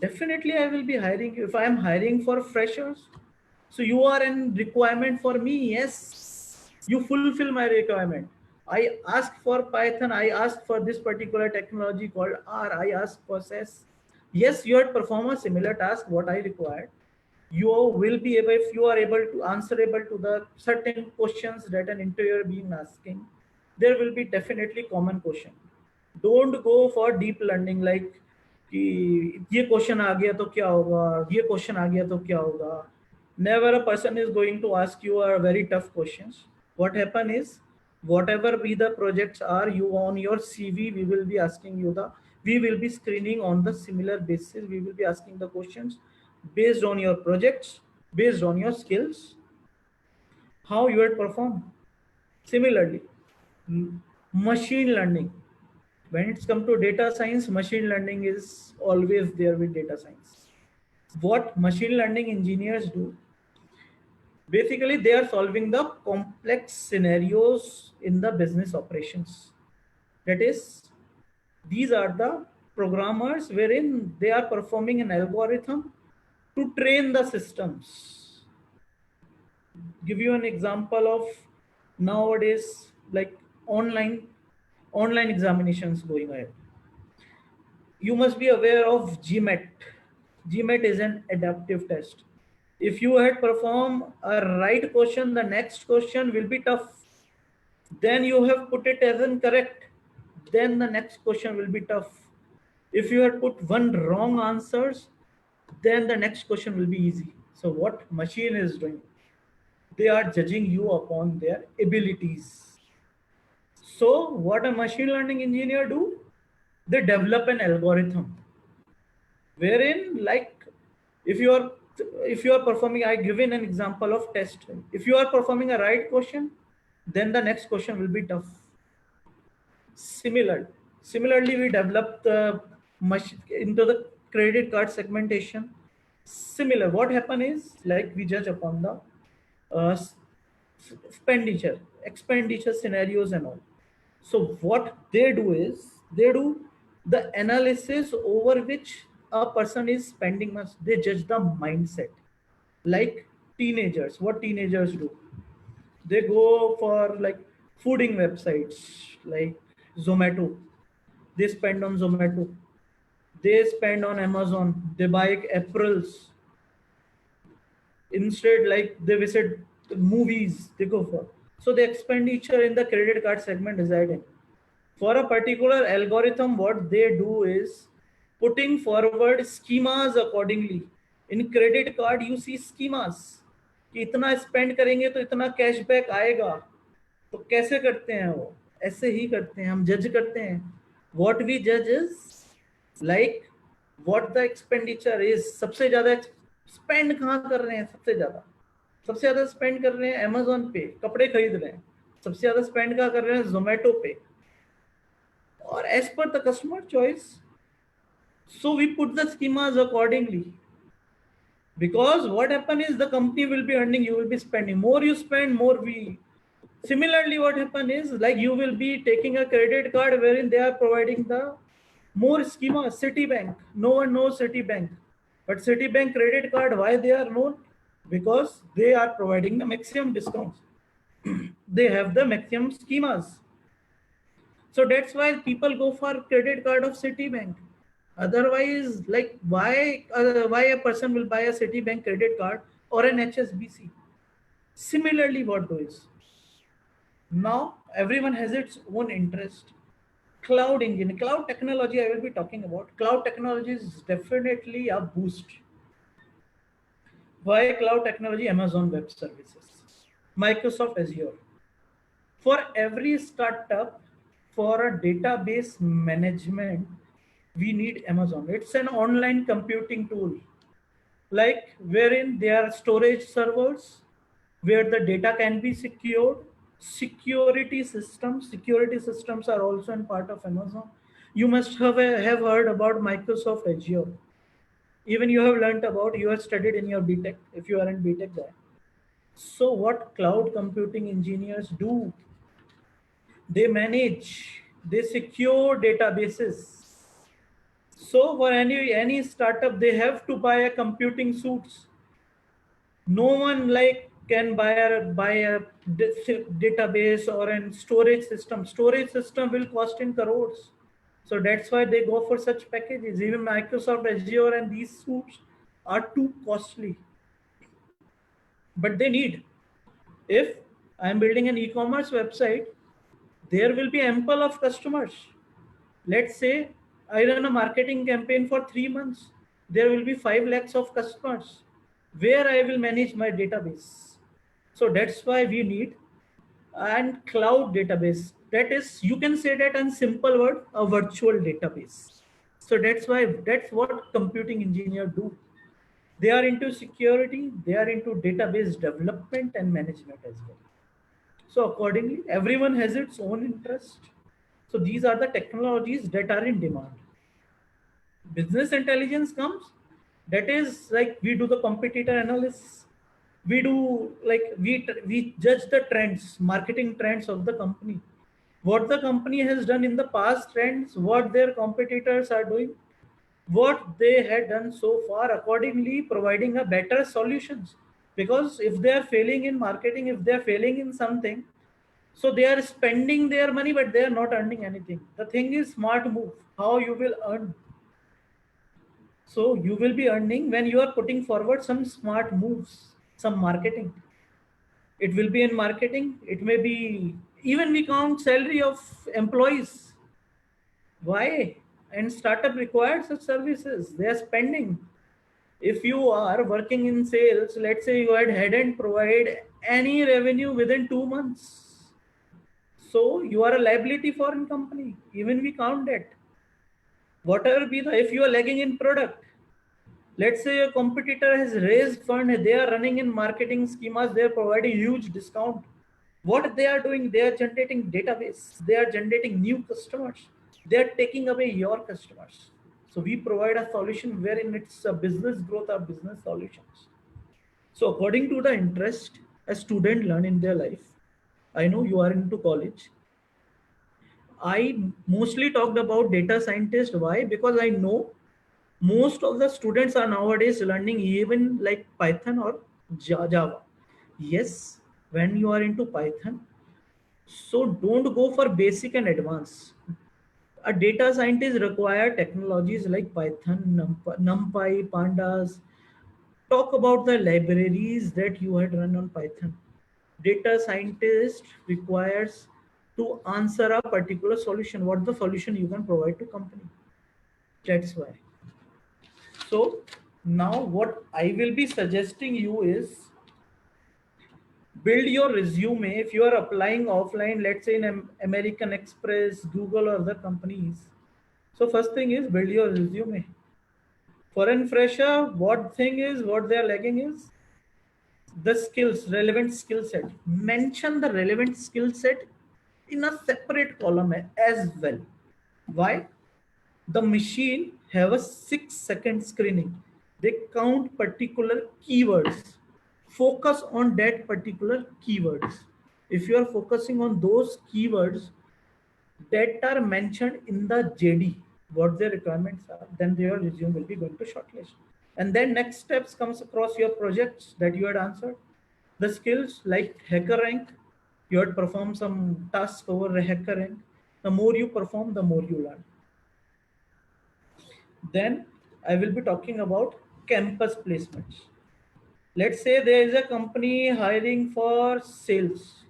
Definitely, I will be hiring you. If I am hiring for freshers, so you are an requirement for me. Yes, you fulfill my requirement. I ask for Python. I ask for this particular technology called R. I ask for SAS. Yes, you had performed a similar task what I required. You will be able, if you are able to answerable to the certain questions that an interviewer being asking, there will be definitely common question. Don't go for deep learning like कि ये question आ गया तो क्या होगा, ये question आ गया तो क्या होगा. Never a person is going to ask you a very tough questions. What happen is, whatever be the projects are you on your CV, we will be asking you we will be screening on the similar basis. We will be asking the questions based on your projects, based on your skills, how you had performed. Similarly, machine learning. When it's come to data science, machine learning is always there with data science. What machine learning engineers do, basically they are solving the complex scenarios in the business operations. That is, these are the programmers wherein they are performing an algorithm to train the systems. Give you an example of nowadays, like online examinations going ahead. You must be aware of GMAT. GMAT is an adaptive test. If you had performed a right question, the next question will be tough. Then you have put it as incorrect. Then the next question will be tough. If you had put one wrong answers, then the next question will be easy. So what machine is doing? They are judging you upon their abilities. So what a machine learning engineer do? They develop an algorithm wherein, like, if you are if you are performing, I given an example of test. If you are performing a right question, then the next question will be tough. Similarly, we developed the into the credit card segmentation. Similar, what happen is, like, we judge upon the uh, expenditure scenarios and all. So what they do is, they do The analysis over which a person is spending much, they judge the mindset. Like teenagers, what teenagers do? They go for like fooding websites like Zomato. They spend on Zomato. They spend on Amazon. They buy apparels. Instead, like they visit movies, they go for. So the expenditure in the credit card segment residing. For a particular algorithm, what they do is putting forward schemas accordingly. In credit card, you see schemas कि इतना spend करेंगे तो इतना cashback आएगा. तो कैसे करते हैं वो? ऐसे ही करते हैं, हम जज करते हैं. What we judge is like what the expenditure is. सबसे ज्यादा स्पेंड कहाँ कर रहे हैं? सबसे ज्यादा स्पेंड कर रहे हैं Amazon पे, कपड़े खरीद रहे हैं. सबसे ज्यादा स्पेंड कहाँ कर रहे हैं? Zomato पे. Or as per the customer choice. So we put the schemas accordingly. Because what happens is the company will be earning, you will be spending. More you spend, more we. Similarly, what happens is like you will be taking a credit card wherein they are providing the more schema. Citibank. No one knows Citibank. But Citibank credit card, why they are known? Because they are providing the maximum discounts. They have the maximum schemas. So that's why people go for credit card of Citibank. Otherwise, like why a person will buy a Citibank credit card or an HSBC? Similarly, what do is now everyone has its own interest. Cloud engine, cloud technology. I will be talking about cloud technology is definitely a boost. Why cloud technology? Amazon Web Services, Microsoft Azure. For every startup, for a database management, we need Amazon. It's an online computing tool, like wherein there are storage servers, where the data can be secured. Security systems are also a part of Amazon. You must have heard about Microsoft Azure. Even you have learned about, you have studied in your BTech, if you are in BTech guy. So what cloud computing engineers do? They manage, they secure databases. So for any startup, they have to buy a computing suits. No one like can buy a database or a storage system. Storage system will cost in crores. So that's why they go for such packages. Even Microsoft Azure and these suits are too costly. But they need. If I'm building an e-commerce website, there will be ample of customers. Let's say I run a marketing campaign for 3 months. There will be 5 lakhs of customers where I will manage my database. So that's why we need and cloud database. That is, you can say that in simple word, a virtual database. So that's what computing engineers do. They are into security, they are into database development and management as well. So accordingly, everyone has its own interest. So these are the technologies that are in demand. Business intelligence comes, that is like we do the competitor analysis. We do like we judge the trends, marketing trends of the company. What the company has done in the past trends, what their competitors are doing, what they had done so far, accordingly providing a better solutions. Because if they are failing in marketing, if they are failing in something, so they are spending their money, but they are not earning anything. The thing is smart move, how you will earn. So you will be earning when you are putting forward some smart moves, some marketing. It will be in marketing. It may be, even we count salary of employees. Why? And startup requires such services. They are spending. If you are working in sales, let's say you hadn't provide any revenue within 2 months. So you are a liability for a company. Even we count that. Whatever be the, if you are lagging in product, let's say your competitor has raised fund, they are running in marketing schemas, they are providing huge discount. What they are doing, they are generating database, they are generating new customers, they are taking away your customers. So we provide a solution wherein it's a business growth or business solutions. So according to the interest a student learn in their life, I know you are into college. I mostly talked about data scientist. Why? Because I know most of the students are nowadays learning even like Python or Java. Yes, when you are into Python, so don't go for basic and advanced. A data scientist require technologies like Python, NumPy, Pandas. Talk about the libraries that you had run on Python. Data scientist requires to answer a particular solution. What the solution you can provide to company? That's why. So now what I will be suggesting you is build your resume. If you are applying offline, let's say in American Express, Google or other companies. So first thing is build your resume. Foreign fresher, what they are lacking is the skills, relevant skill set. Mention the relevant skill set in a separate column as well. Why? The machine have a 6-second screening. They count particular keywords. Focus on that particular keywords. If you are focusing on those keywords that are mentioned in the JD, what their requirements are, then your resume will be going to shortlist. And then next steps comes across your projects that you had answered. The skills like HackerRank, you had performed some tasks over HackerRank. The more you perform, the more you learn. Then I will be talking about campus placements. Let's say there is a company hiring for sales.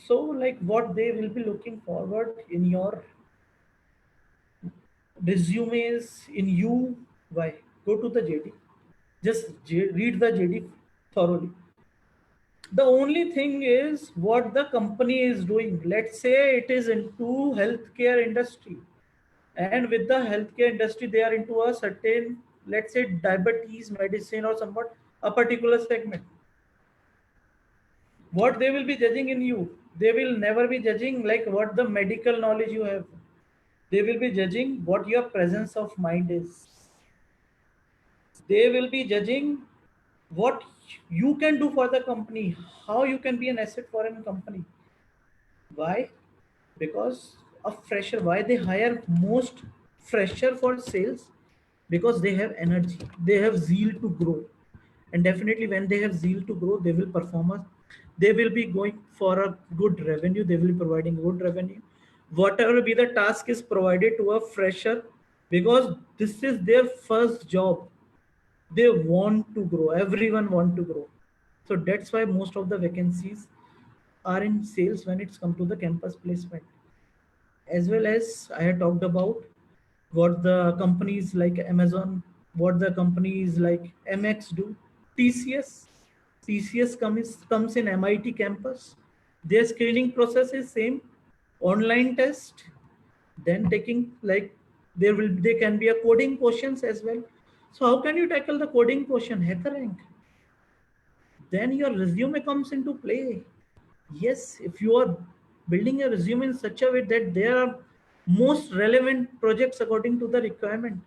So, like what they will be looking forward in your resumes, in you, why? Go to the JD. Just read the JD thoroughly. The only thing is what the company is doing. Let's say it is into healthcare industry, and with the healthcare industry they are into a certain, let's say, diabetes medicine or somewhat a particular segment. What they will be judging in you, they will never be judging like what the medical knowledge you have. They will be judging what your presence of mind is. They will be judging what you can do for the company, how you can be an asset for a company. Why? Because a fresher, why they hire most fresher for sales? Because they have energy, they have zeal to grow. And definitely when they have zeal to grow, they will perform us. They will be going for a good revenue, they will be providing good revenue. Whatever be the task is provided to a fresher, because this is their first job. They want to grow, everyone want to grow. So that's why most of the vacancies are in sales when it's come to the campus placement. As well as I had talked about what the companies like Amazon, what the companies like MX do. TCS, comes in MIT campus. Their screening process is same, online test, then taking like there can be a coding questions as well. So how can you tackle the coding question? HackerRank. Then your resume comes into play. Yes, if you are building a resume in such a way that there are most relevant projects according to the requirement,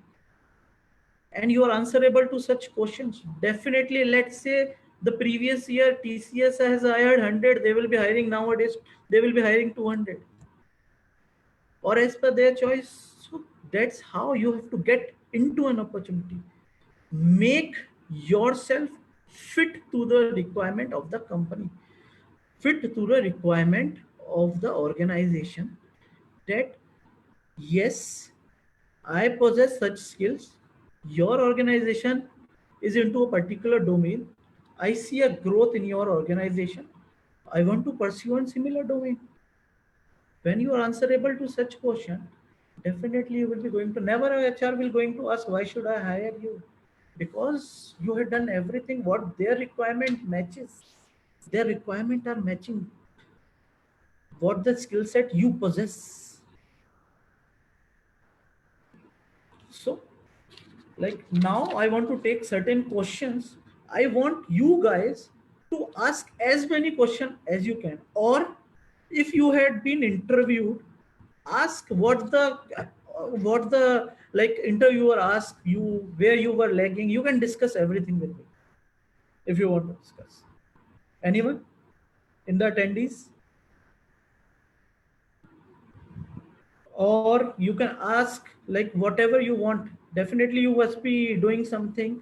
and you are answerable to such questions, definitely, let's say the previous year TCS has hired 100, they will be hiring nowadays, they will be hiring 200, or as per their choice. So that's how you have to get into an opportunity. Make yourself fit to the requirement of the company, fit to the requirement of the organization, that yes, I possess such skills. Your organization is into a particular domain. I see a growth in your organization. I want to pursue a similar domain. When you are answerable to such question, definitely you will be going to, never a HR will going to ask why should I hire you, because you have done everything what their requirement matches. Their requirement are matching what the skill set you possess. So like now I want to take certain questions. I want you guys to ask as many questions as you can, or if you had been interviewed, ask what the like interviewer asked you, where you were lagging. You can discuss everything with me if you want to discuss. Anyone in the attendees? or you can ask like whatever you want. Definitely you must be doing something.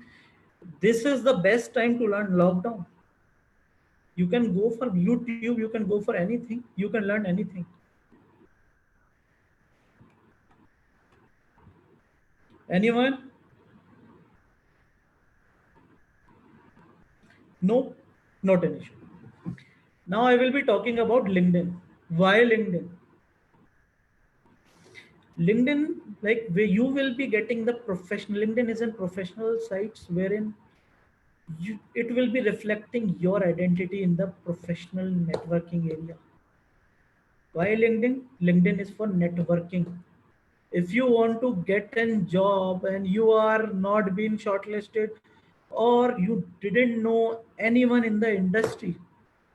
This is the best time to learn lockdown. You can go for YouTube, you can go for anything, you can learn anything. Anyone? No, not an issue. Now I will be talking about LinkedIn. Why LinkedIn? LinkedIn, like where you will be getting the professional. LinkedIn is a professional sites wherein it will be reflecting your identity in the professional networking area. Why LinkedIn? LinkedIn is for networking. If you want to get a job and you are not being shortlisted, or you didn't know anyone in the industry,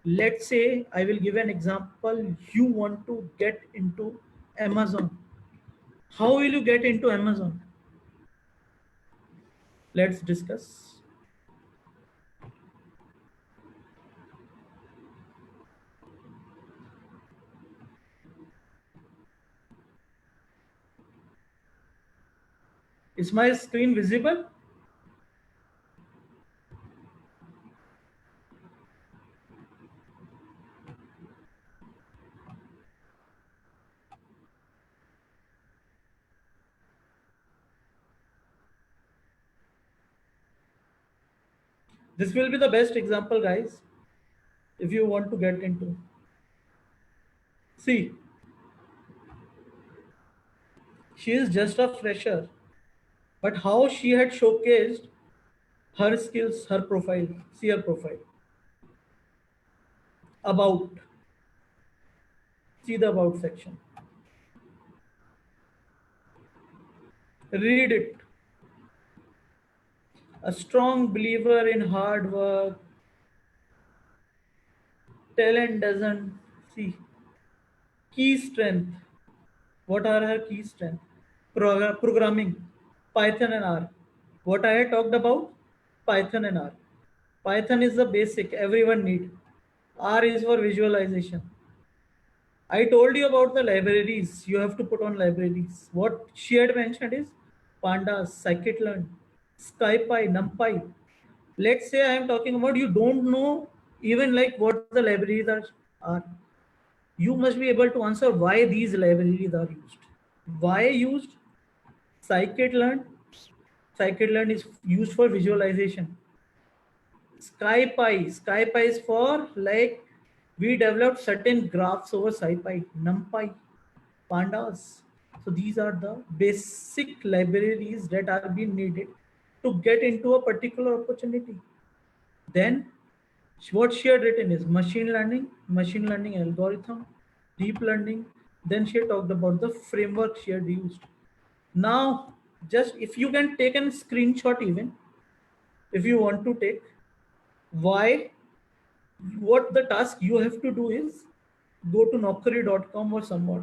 let's say I will give an example. You want to get into Amazon. How will you get into Amazon? Let's discuss. Is my screen visible? This will be the best example, guys, if you want to get into. See, she is just a fresher, but how she had showcased her skills, her profile. See her profile. About. See the about section. Read it. A strong believer in hard work. Talent doesn't see. Key strength. What are her key strength? Programming, Python and R. What I had talked about? Python and R. Python is the basic everyone need. R is for visualization. I told you about the libraries. You have to put on libraries. What she had mentioned is Pandas, Scikit-learn, SkyPy, NumPy. Let's say I am talking about you don't know even like what the libraries are. You must be able to answer why these libraries are used. Why used? Scikit-learn. Scikit-learn is used for visualization. SkyPy. SkyPy is for like we developed certain graphs over SciPy. NumPy, Pandas. So these are the basic libraries that are being needed to get into a particular opportunity. Then what she had written is machine learning algorithm, deep learning. Then she had talked about the framework she had used. Now, just if you can take a screenshot, even if you want to take, why, what the task you have to do is go to naukri.com or somewhat,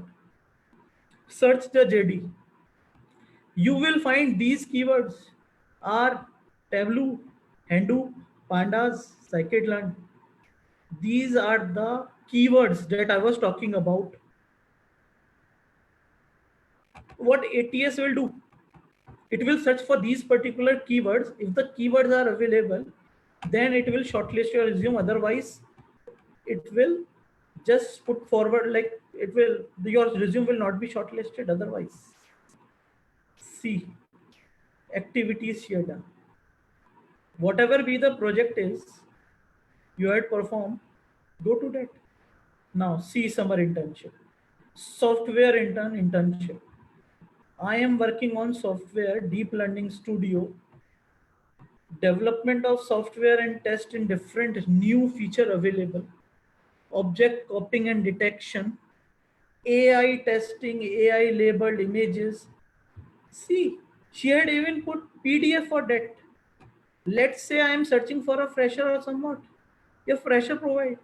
search the JD. You will find these keywords are Tableau, Hendu, Pandas, Scikit-learn. These are the keywords that I was talking about. What ATS will do? It will search for these particular keywords. If the keywords are available, then it will shortlist your resume. Otherwise, it will just put forward like it will, your resume will not be shortlisted otherwise. See, activities here done. Whatever be the project is, you had performed, go to that. Now, see summer internship. Software internship. I am working on software, deep learning studio, development of software and test in different new feature available, object copying and detection, AI testing, AI labeled images. See, she had even put PDF for that. Let's say I am searching for a fresher or somewhat. Your fresher provide.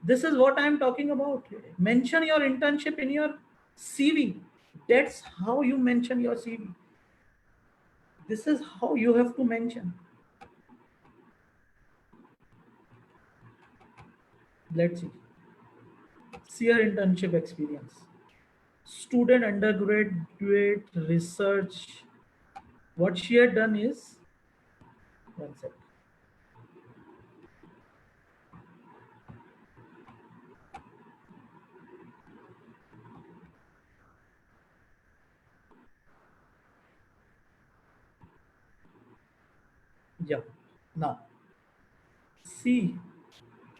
This is what I am talking about. Mention your internship in your CV. That's how you mention your CV. This is how you have to mention. Let's see. See your internship experience. student undergraduate research. What she had done is, one sec. Yeah. Now, see,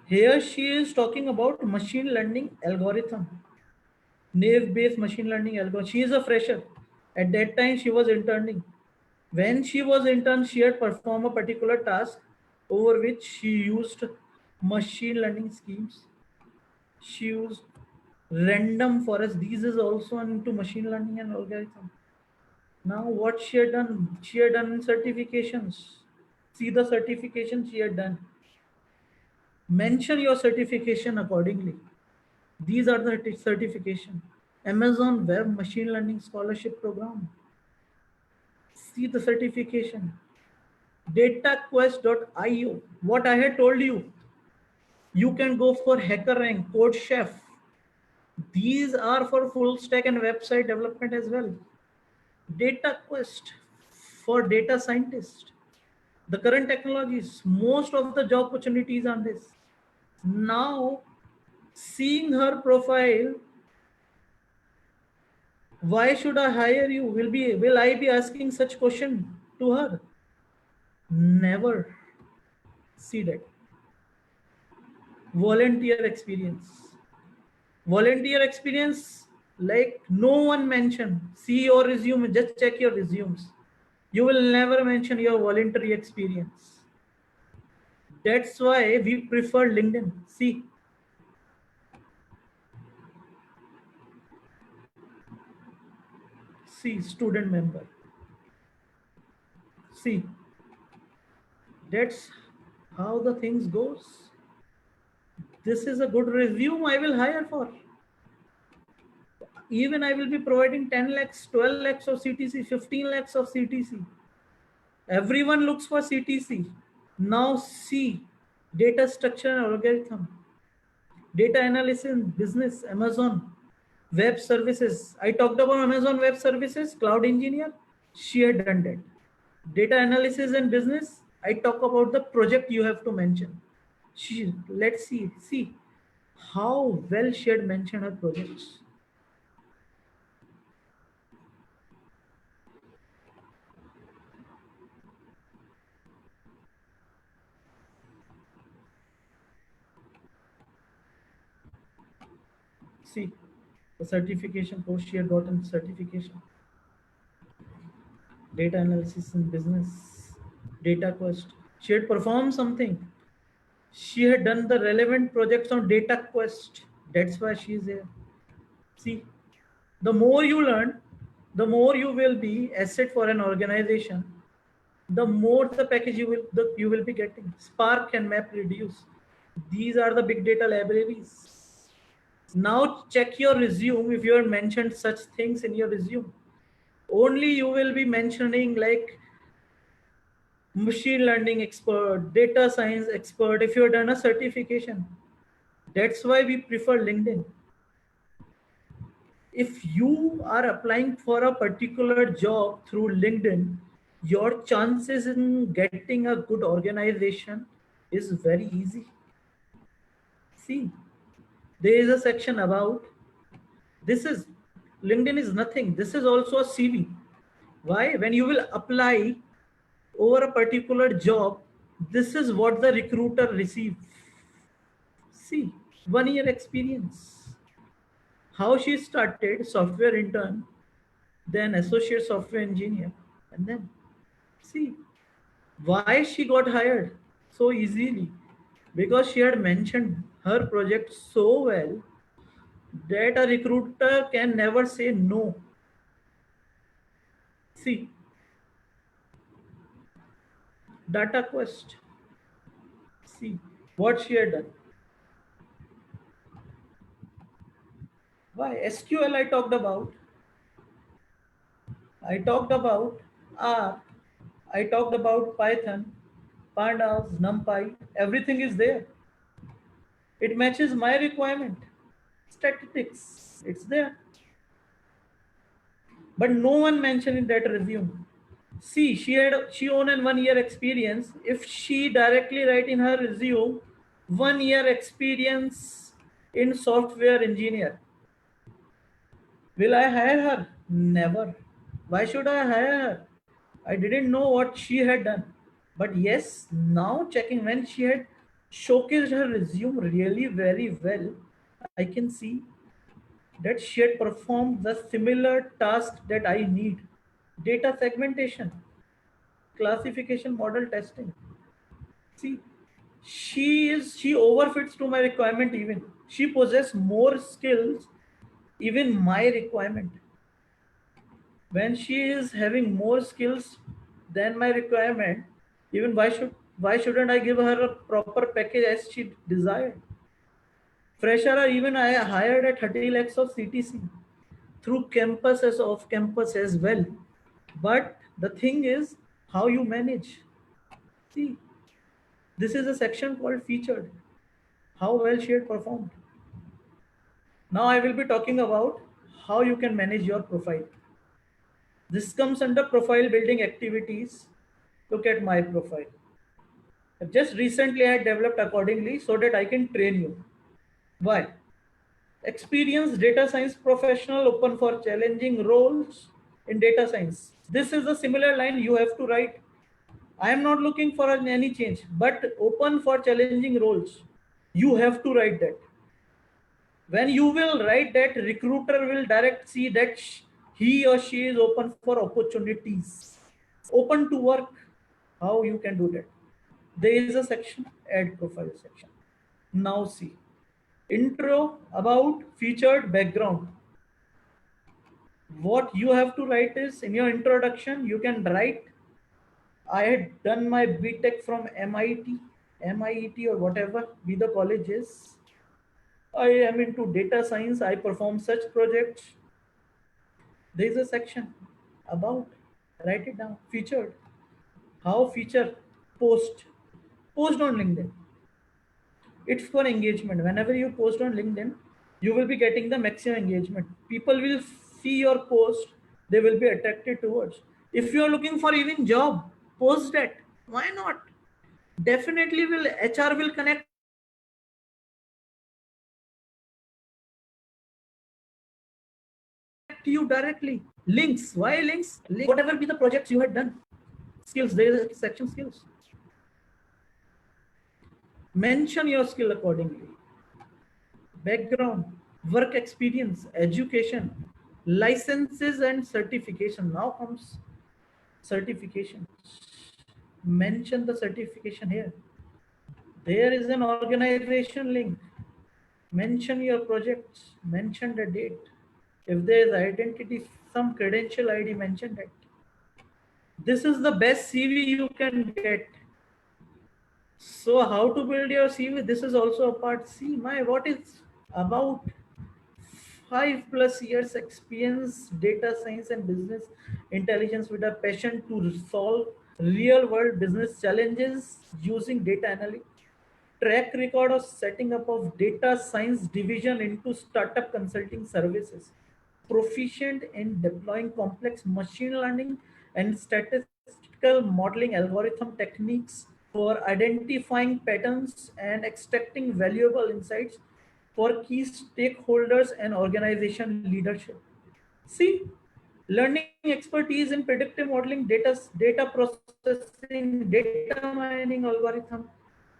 here she is talking about machine learning algorithm, Naive-based machine learning algorithm. She is a fresher. At that time, she was interning. When she was intern, she had performed a particular task over which she used machine learning schemes. She used random forest. These is also into machine learning and algorithm. Now, what she had done? She had done certifications. See the certification she had done. Mention your certification accordingly. These are the certification. Amazon Web Machine Learning Scholarship Program. See the certification. DataQuest.io. What I had told you. You can go for HackerRank, CodeChef. These are for full stack and website development as well. DataQuest for data scientist. The current technologies, most of the job opportunities on this. Now, seeing her profile, why should I hire you? Will I be asking such question to her? Never. See that. Volunteer experience. Volunteer experience, like no one mentioned. See your resume, just check your resumes. You will never mention your voluntary experience. That's why we prefer LinkedIn. See, student member. See, that's how the things goes. This is a good resume I will hire for. Even I will be providing 10 lakhs, 12 lakhs of CTC, 15 lakhs of CTC. Everyone looks for CTC. Now see, data structure and algorithm, data analysis, business, Amazon Web Services. I talked about Amazon Web Services, cloud engineer. She had done that. Data analysis and business. I talk about the project you have to mention. Let's see how well she had mentioned her projects. See, the certification post she had gotten certification. Data analysis in business, data quest. She had performed something. She had done the relevant projects on data quest. That's why she is here. See, the more you learn, the more you will be asset for an organization. The more the package you will be getting. Spark and MapReduce. These are the big data libraries. Now check your resume if you have mentioned such things in your resume. Only you will be mentioning like machine learning expert, data science expert, if you have done a certification. That's why we prefer LinkedIn. If you are applying for a particular job through LinkedIn, your chances in getting a good organization is very easy. See, there is a section about this is LinkedIn is nothing. This is also a CV. Why? When you will apply over a particular job, this is what the recruiter receives. See, 1 year experience. How she started software intern, then associate software engineer, and then see why she got hired so easily, because she had mentioned her project so well that a recruiter can never say no. See, data quest. See what she had done. Why SQL I talked about R, I talked about Python, pandas, NumPy, everything is there. It matches my requirement. Statistics, it's there. but no one mentioned in that resume. See, she owned an 1 year experience. If she directly write in her resume 1 year experience in software engineer, will I hire her? Never. Why should I hire her? I didn't know what she had done. But yes, now checking when she had showcased her resume really very well, I can see that she had performed the similar task that I need. Data segmentation, classification model testing. See, she overfits to my requirement even. She possesses more skills, even my requirement. When she is having more skills than my requirement, even why shouldn't I give her a proper package as she desired? Fresher are even I hired at 30 lakhs of CTC through campus as off campus as well. But the thing is how you manage. See, this is a section called featured. How well she had performed. Now I will be talking about how you can manage your profile. This comes under profile building activities. Look at my profile. Just recently I had developed accordingly so that I can train you. Why? Experienced data science professional open for challenging roles in data science. This is a similar line you have to write. I am not looking for any change, but open for challenging roles. You have to write that. When you will write that, recruiter will direct see that he or she is open for opportunities, open to work. How you can do that? There is a section, add profile section. Now see, intro, about, featured, background. What you have to write is in your introduction you can write, I had done my BTech from MIT or whatever be the college is. I am into data science, I perform such projects. There is a section about, write it down, featured. How feature? Post. Post on LinkedIn. It's for engagement. Whenever you post on LinkedIn, you will be getting the maximum engagement. People will see your post, they will be attracted towards. If you are looking for even job, post that. Why not? Definitely will HR will connect you directly. HR will connect you directly. Links. Why links? Link whatever be the projects you had done. Skills. There is a section skills. Mention your skill accordingly. Background, work experience, education, licenses and certification. Now comes certification. Mention the certification here. There is an organization link. Mention your projects. Mention the date. If there is identity, some credential ID, mention that. This is the best CV you can get. So how to build your CV? This is also a part. See, my what is about 5+ years experience, data science and business intelligence with a passion to solve real world business challenges using data analytics. Track record of setting up of data science division into startup consulting services. Proficient in deploying complex machine learning and statistical modeling algorithm techniques for identifying patterns and extracting valuable insights for key stakeholders and organization leadership. See, learning expertise in predictive modeling, data processing, data mining algorithm.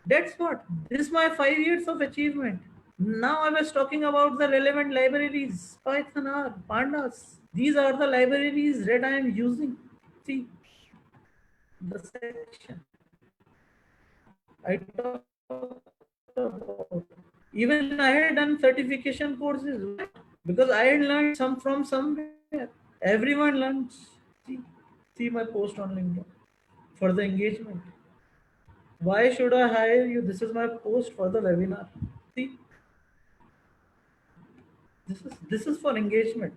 That's what. This is my 5 years of achievement. Now I was talking about the relevant libraries, Python R, Pandas. These are the libraries that I am using. See, the section I talked about. Even I had done certification courses. Why? Because I had learned some from somewhere. Everyone learns. See, see my post on LinkedIn for the engagement. Why should I hire you? This is my post for the webinar. See, this is for engagement.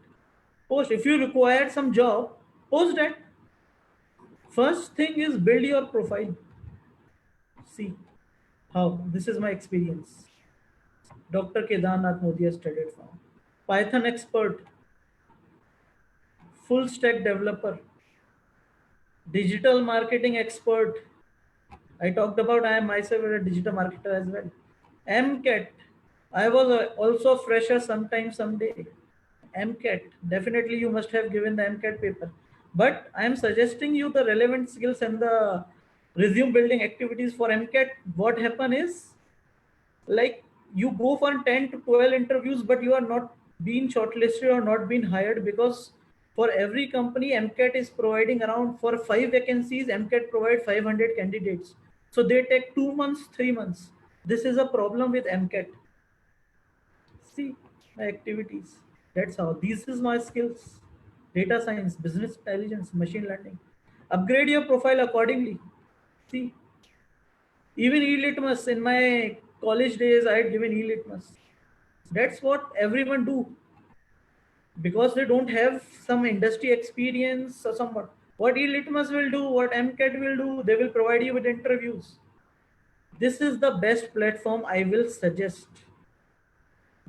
Post if you require some job, post that. First thing is build your profile. See how this is my experience. Dr. Kedarnath Modi has studied from Python expert, full stack developer, digital marketing expert. I talked about I am myself a digital marketer as well. MCAT. I was also fresher sometime someday. MCAT. Definitely you must have given the MCAT paper. But I am suggesting you the relevant skills and the resume building activities for MCAT. What happen is, like, you go for 10 to 12 interviews, but you are not being shortlisted or not being hired, because for every company MCAT is providing around, for 5 vacancies MCAT provide 500 candidates, so they take 2 months, 3 months. This is a problem with MCAT. See my activities. That's how. This is my skills: data science, business intelligence, machine learning. Upgrade your profile accordingly. See, even e-litmus in my college days, I had given e-litmus. That's what everyone do, because they don't have some industry experience or somewhat. What e-litmus will do, what MCAT will do, they will provide you with interviews. This is the best platform I will suggest.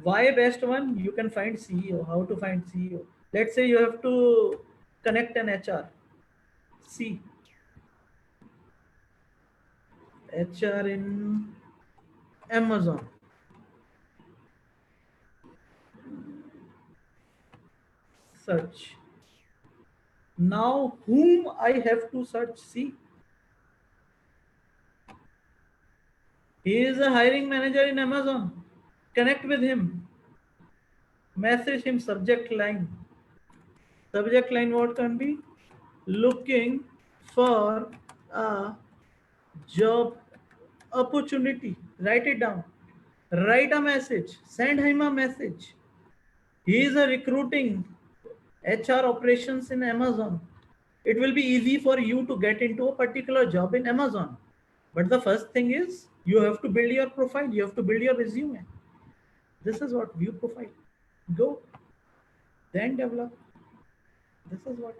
Why best one? You can find CEO. How to find CEO? Let's say you have to connect an HR. See, HR in Amazon. Search. Now, whom I have to search? See, he is a hiring manager in Amazon. Connect with him. Message him. Subject line. Subject line what can be? Looking for a job opportunity. Write it down. Write a message. Send him a message. He is a recruiting HR operations in Amazon. It will be easy for you to get into a particular job in Amazon. But the first thing is you have to build your profile. You have to build your resume. This is what view profile. Go. Then develop. This is what.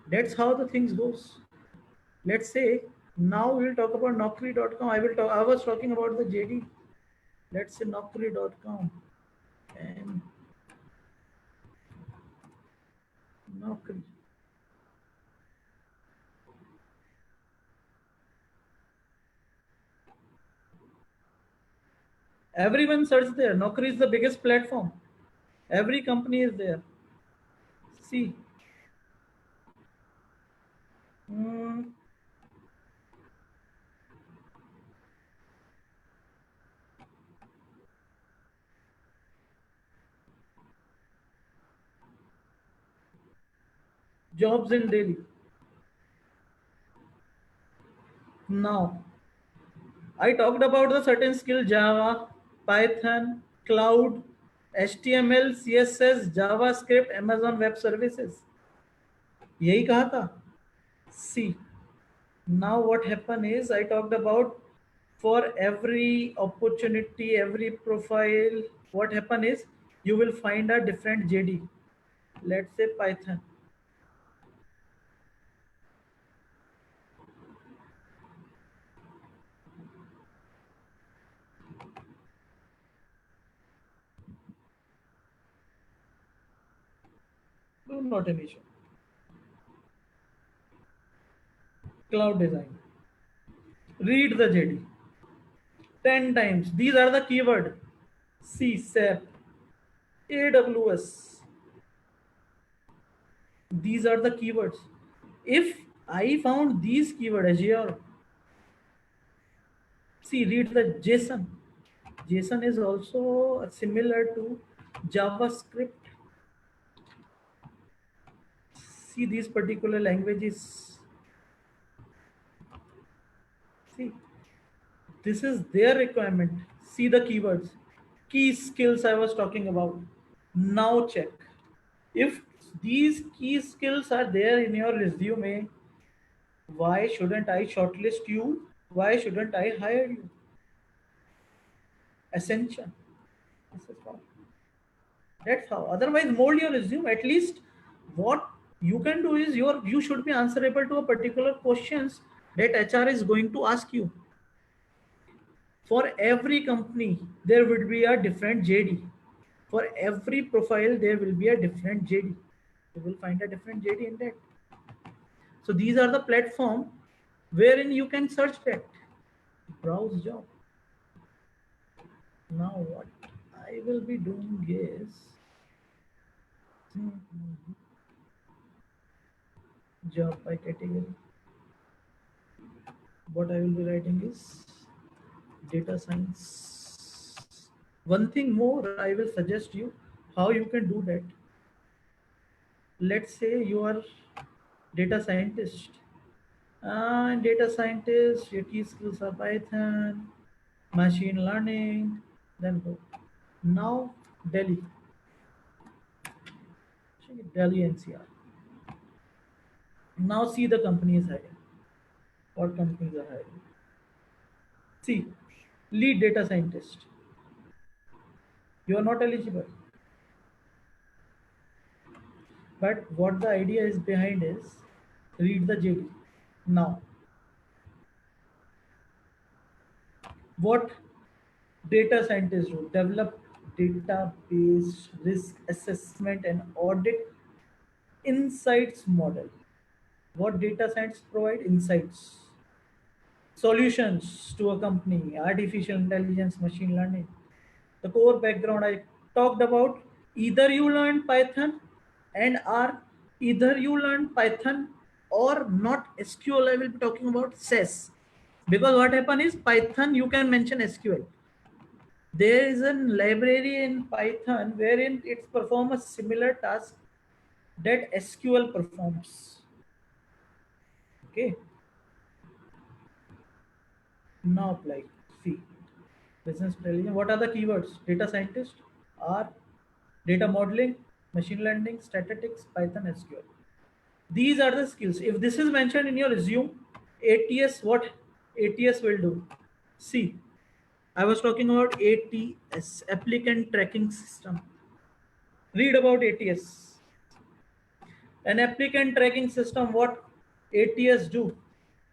That's how the things goes. Let's say now we'll talk about Naukri.com. I was talking about the JD. Let's say Naukri.com and Naukri. Everyone search there. Naukri is the biggest platform. Every company is there. See. Mm, jobs in Delhi. Now, I talked about the certain skill: Java, Python, Cloud, HTML, CSS, JavaScript, Amazon Web Services. यही कहा था. See, now what happened is I talked about for every opportunity, every profile, what happened is you will find a different JD. Let's say Python. No, not an issue. Cloud design. Read the JD 10 times. These are the keyword. C, SAP, AWS. These are the keywords. If I found these keyword Azure, see, read the JSON. JSON is also similar to JavaScript. See these particular languages. See, this is their requirement. See the keywords. Key skills I was talking about. Now check. If these key skills are there in your resume, why shouldn't I shortlist you? Why shouldn't I hire you? Ascension. This is how. That's how. Otherwise, mold your resume. At least what you can do is you should be answerable to a particular questions that HR is going to ask you. For every company, there would be a different JD. For every profile, there will be a different JD. You will find a different JD in that. So these are the platform wherein you can search that, browse job. Now what I will be doing is job by category. What I will be writing is data science. One thing more, I will suggest you how you can do that. Let's say you are data scientist. Data scientist, your key skills are Python, machine learning, then go. Now Delhi, Delhi NCR. Now see the company is hiring. What companies are hiring? See, lead data scientist. You are not eligible. But what the idea is behind is read the JD. Now, what data scientists do? Develop database risk assessment and audit insights model. What data science provide? Insights, solutions to a company, artificial intelligence, machine learning. The core background I talked about, either you learn Python and are either you learn Python or not SQL. I will be talking about SAS, because what happen is Python you can mention SQL. There is a library in Python wherein it performs a similar task that SQL performs. Okay. Now apply. See, business intelligence. What are the keywords? Data scientist, R, data modeling, machine learning, statistics, Python, SQL. These are the skills. If this is mentioned in your resume, ATS, what ATS will do? See, I was talking about ATS, applicant tracking system. Read about ATS. An applicant tracking system, what ATS do,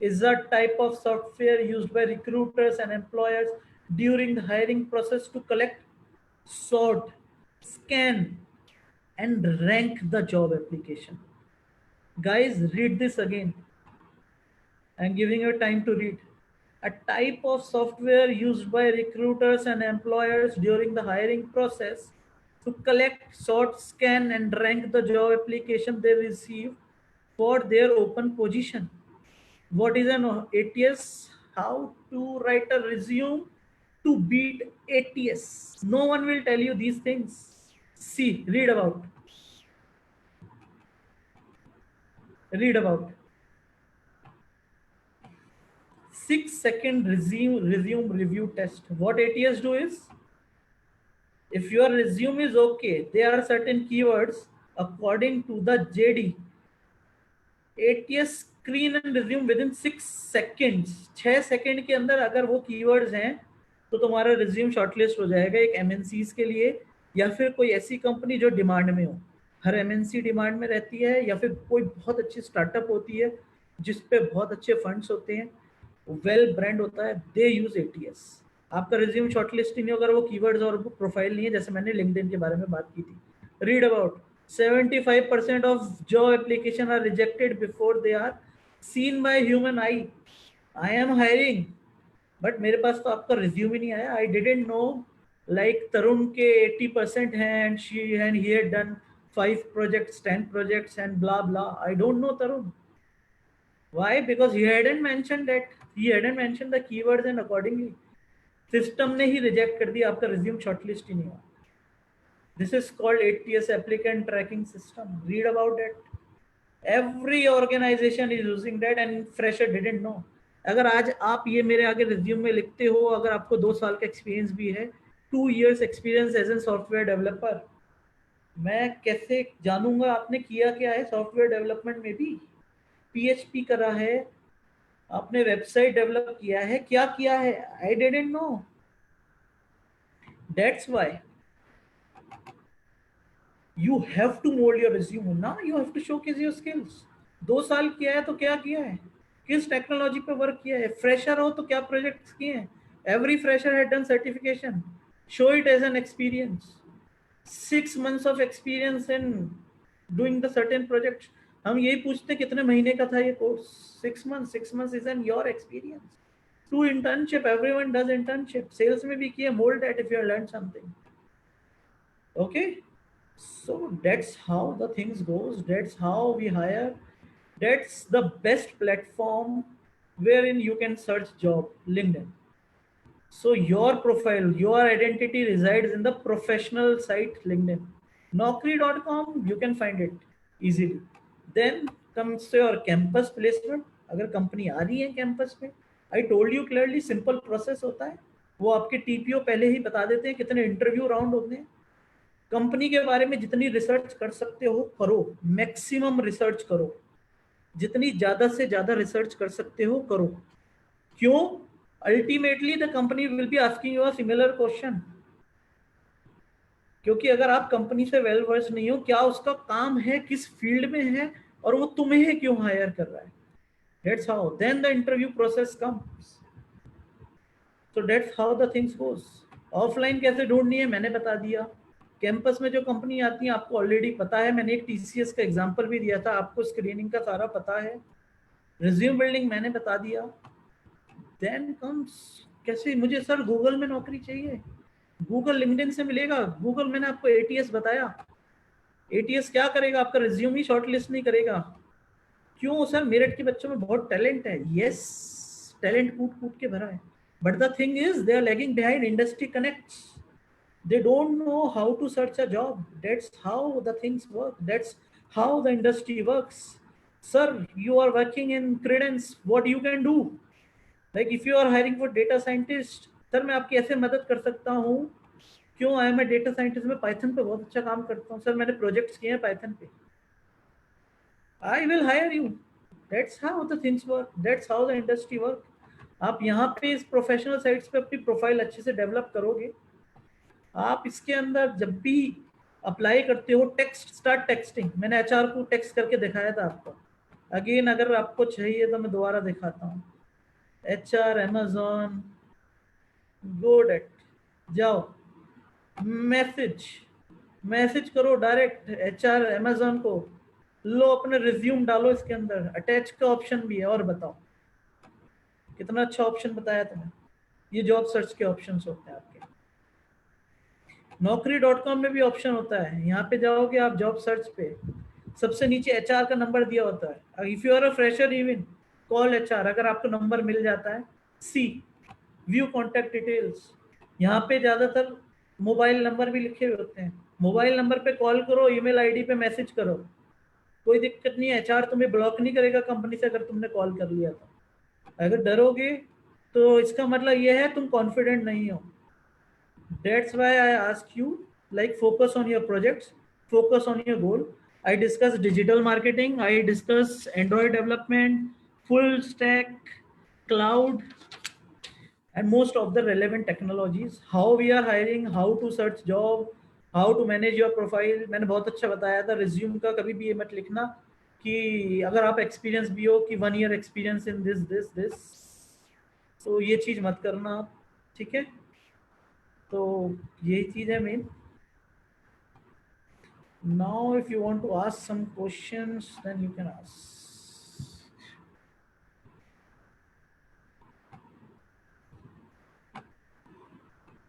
is a type of software used by recruiters and employers during the hiring process to collect, sort, scan, and rank the job application. Guys, read this again. I'm giving you time to read. A type of software used by recruiters and employers during the hiring process to collect, sort, scan, and rank the job application they receive for their open position. What is an ATS? How to write a resume to beat ATS. No one will tell you these things. See, read about. Read about. 6-second resume review test. What ATS do is, if your resume is okay, there are certain keywords according to the JD. ATS screen and resume within 6 seconds. 6 second के अंदर अगर वो keywords हैं तो तुम्हारा resume shortlist हो जाएगा एक MNCs के लिए, या फिर कोई ऐसी कंपनी जो डिमांड में हो. हर MNC डिमांड में रहती है, या फिर कोई बहुत अच्छी स्टार्टअप होती है जिस पे बहुत अच्छे फंड्स होते हैं, वेल ब्रांड होता है, दे यूज ATS. आपका रिज्यूम शॉर्टलिस्ट नहीं होगा, वो कीवर्ड्स और प्रोफाइल नहीं है, जैसे मैंने लिंक्डइन के बारे में बात की थी. Read about 75% of job application are rejected before they are seen by human eye. I am hiring, but मेरे पास तो आपका रिज्यूम ही नहीं आया. I didn't know like तरुण के 80% हैं and he had done 5 projects, 10 projects and blah blah. I don't know Tarun. Why? Because he hadn't mentioned that. He hadn't mentioned the keywords and accordingly system ने ही reject कर दिया, आपका resume shortlist ही नहीं हुआ. This is called ATS, applicant tracking system. Read about it. Every organization is using that and fresher didn't know. अगर आज आप ये मेरे आगे रिज्यूम में लिखते हो, अगर आपको 2 साल का एक्सपीरियंस भी है, 2 years experience as an software developer, मैं कैसे जानूंगा आपने किया क्या है सॉफ्टवेयर डेवलपमेंट में भी? PHP करा है, आपने वेबसाइट डेवलप किया है, क्या किया है? I didn't know. That's why you have to mold your resume. Now you have to showcase your skills. 2 साल किया है तो क्या किया है, किस टेक्नोलॉजी पे वर्क किया है, फ्रेशर हो तो क्या प्रोजेक्ट्स किए हैं. Every fresher had done certification. Show it as an experience. 6 months of experience in doing the certain project, हम यही पूछते हैं कितने महीने का था ये course, 6 months, 6 months is an your experience. Two internship, everyone does internship, sales में भी किए, mould that if you learn something. Okay, so that's how the things goes, that's how we hire, that's the best platform wherein you can search job, LinkedIn. So your profile, your identity resides in the professional site LinkedIn. Naukri.com, you can find it easily. Then comes your campus placement. अगर company आ रही है campus में, आई told you clearly, simple process होता है। वो आपके TPO पहले ही बता देते हैं कितने इंटरव्यू राउंड होते हैं। कंपनी के बारे में जितनी रिसर्च कर सकते हो करो, मैक्सिमम रिसर्च करो, जितनी ज्यादा से ज्यादा रिसर्च कर सकते हो करो। क्यों? Ultimately the company will be asking you a similar question, क्योंकि अगर आप कंपनी से वेल वर्स नहीं हो, क्या उसका काम है, किस फील्ड में है, और वो तुम्हें क्यों हायर कर रहा है, that's how then the interview process comes. So that's how the things goes. Offline कैसे ढूंढनी है मैंने बता दिया। कैंपस में जो कंपनी आती है आपको ऑलरेडी पता है, मैंने एक टीसीएस का एग्जांपल भी दिया था, आपको स्क्रीनिंग का सारा पता है। रिज्यूम बिल्डिंग मैंने बता दिया। देन कम्स, कैसे मुझे सर गूगल में नौकरी चाहिए, गूगल लिंक्डइन से मिलेगा, गूगल मैंने आपको एटीएस बताया, एटीएस क्या करेगा, आपका रिज्यूम ही शॉर्टलिस्ट नहीं करेगा। क्यों सर, मेरठ के बच्चों में बहुत टैलेंट है, यस, टैलेंट कूट कूट के भरा है, but the thing is they are lagging behind industry connects, they don't know how to search a job, that's how the things work, that's how the industry works. Sir, you are working in Credence, what you can do, like if you are hiring for data scientist, sir मैं आपकी ऐसे मदद कर सकता हूँ। क्यों? I am a data scientist, में Python पे बहुत अच्छा काम करता हूँ सर, मैंने प्रोजेक्ट्स किए हैं पाइथन पे, I will hire you. That's how the things work, that's how the industry work. आप यहाँ पे इस प्रोफेशनल साइट्स पे अपनी प्रोफाइल अच्छे से डेवलप करोगे, आप इसके अंदर जब भी अप्लाई करते हो टेक्स्ट, स्टार्ट टेक्सटिंग, मैंने एचआर को टेक्स्ट करके दिखाया था आपको, अगेन अगर आपको चाहिए तो मैं दोबारा दिखाता हूँ। एचआर अमेजॉन, गो डेट, जाओ मैसेज, मैसेज करो डायरेक्ट एचआर अमेजॉन को, लो अपने रिज्यूम डालो इसके अंदर, अटैच का ऑप्शन भी है, और बताओ कितना अच्छा ऑप्शन बताया तुम्हें। ये जॉब सर्च के ऑप्शंस होते हैं आपके। Naukri.com में भी ऑप्शन होता है, यहाँ पे जाओगे आप जॉब सर्च पे, सबसे नीचे एचआर का नंबर दिया होता है, if you are a fresher even call HR, अगर आपको नंबर मिल जाता है। सी व्यू कॉन्टैक्ट डिटेल्स, यहाँ पे ज्यादातर मोबाइल नंबर भी लिखे हुए होते हैं, मोबाइल नंबर पे कॉल करो, ईमेल आईडी पे मैसेज करो, कोई दिक्कत नहीं है, एचआर तुम्हें ब्लॉक नहीं करेगा कंपनी से अगर तुमने कॉल कर लिया तो। अगर डरोगे तो इसका मतलब ये है तुम कॉन्फिडेंट नहीं हो। That's why I ask you, like, focus on your projects, focus on your goal. I discuss digital marketing, I discuss Android development, full stack, cloud, and most of the relevant technologies, how we are hiring, how to search job, how to manage your profile। मैंने बहुत अच्छा बताया था। Resume का कभी भी ये मत लिखना कि अगर आप एक्सपीरियंस भी हो कि 1 year experience in this this this, तो ये चीज़ मत करना आप, ठीक है। तो यही चीज़ है main. Now if you want to ask some questions then you can ask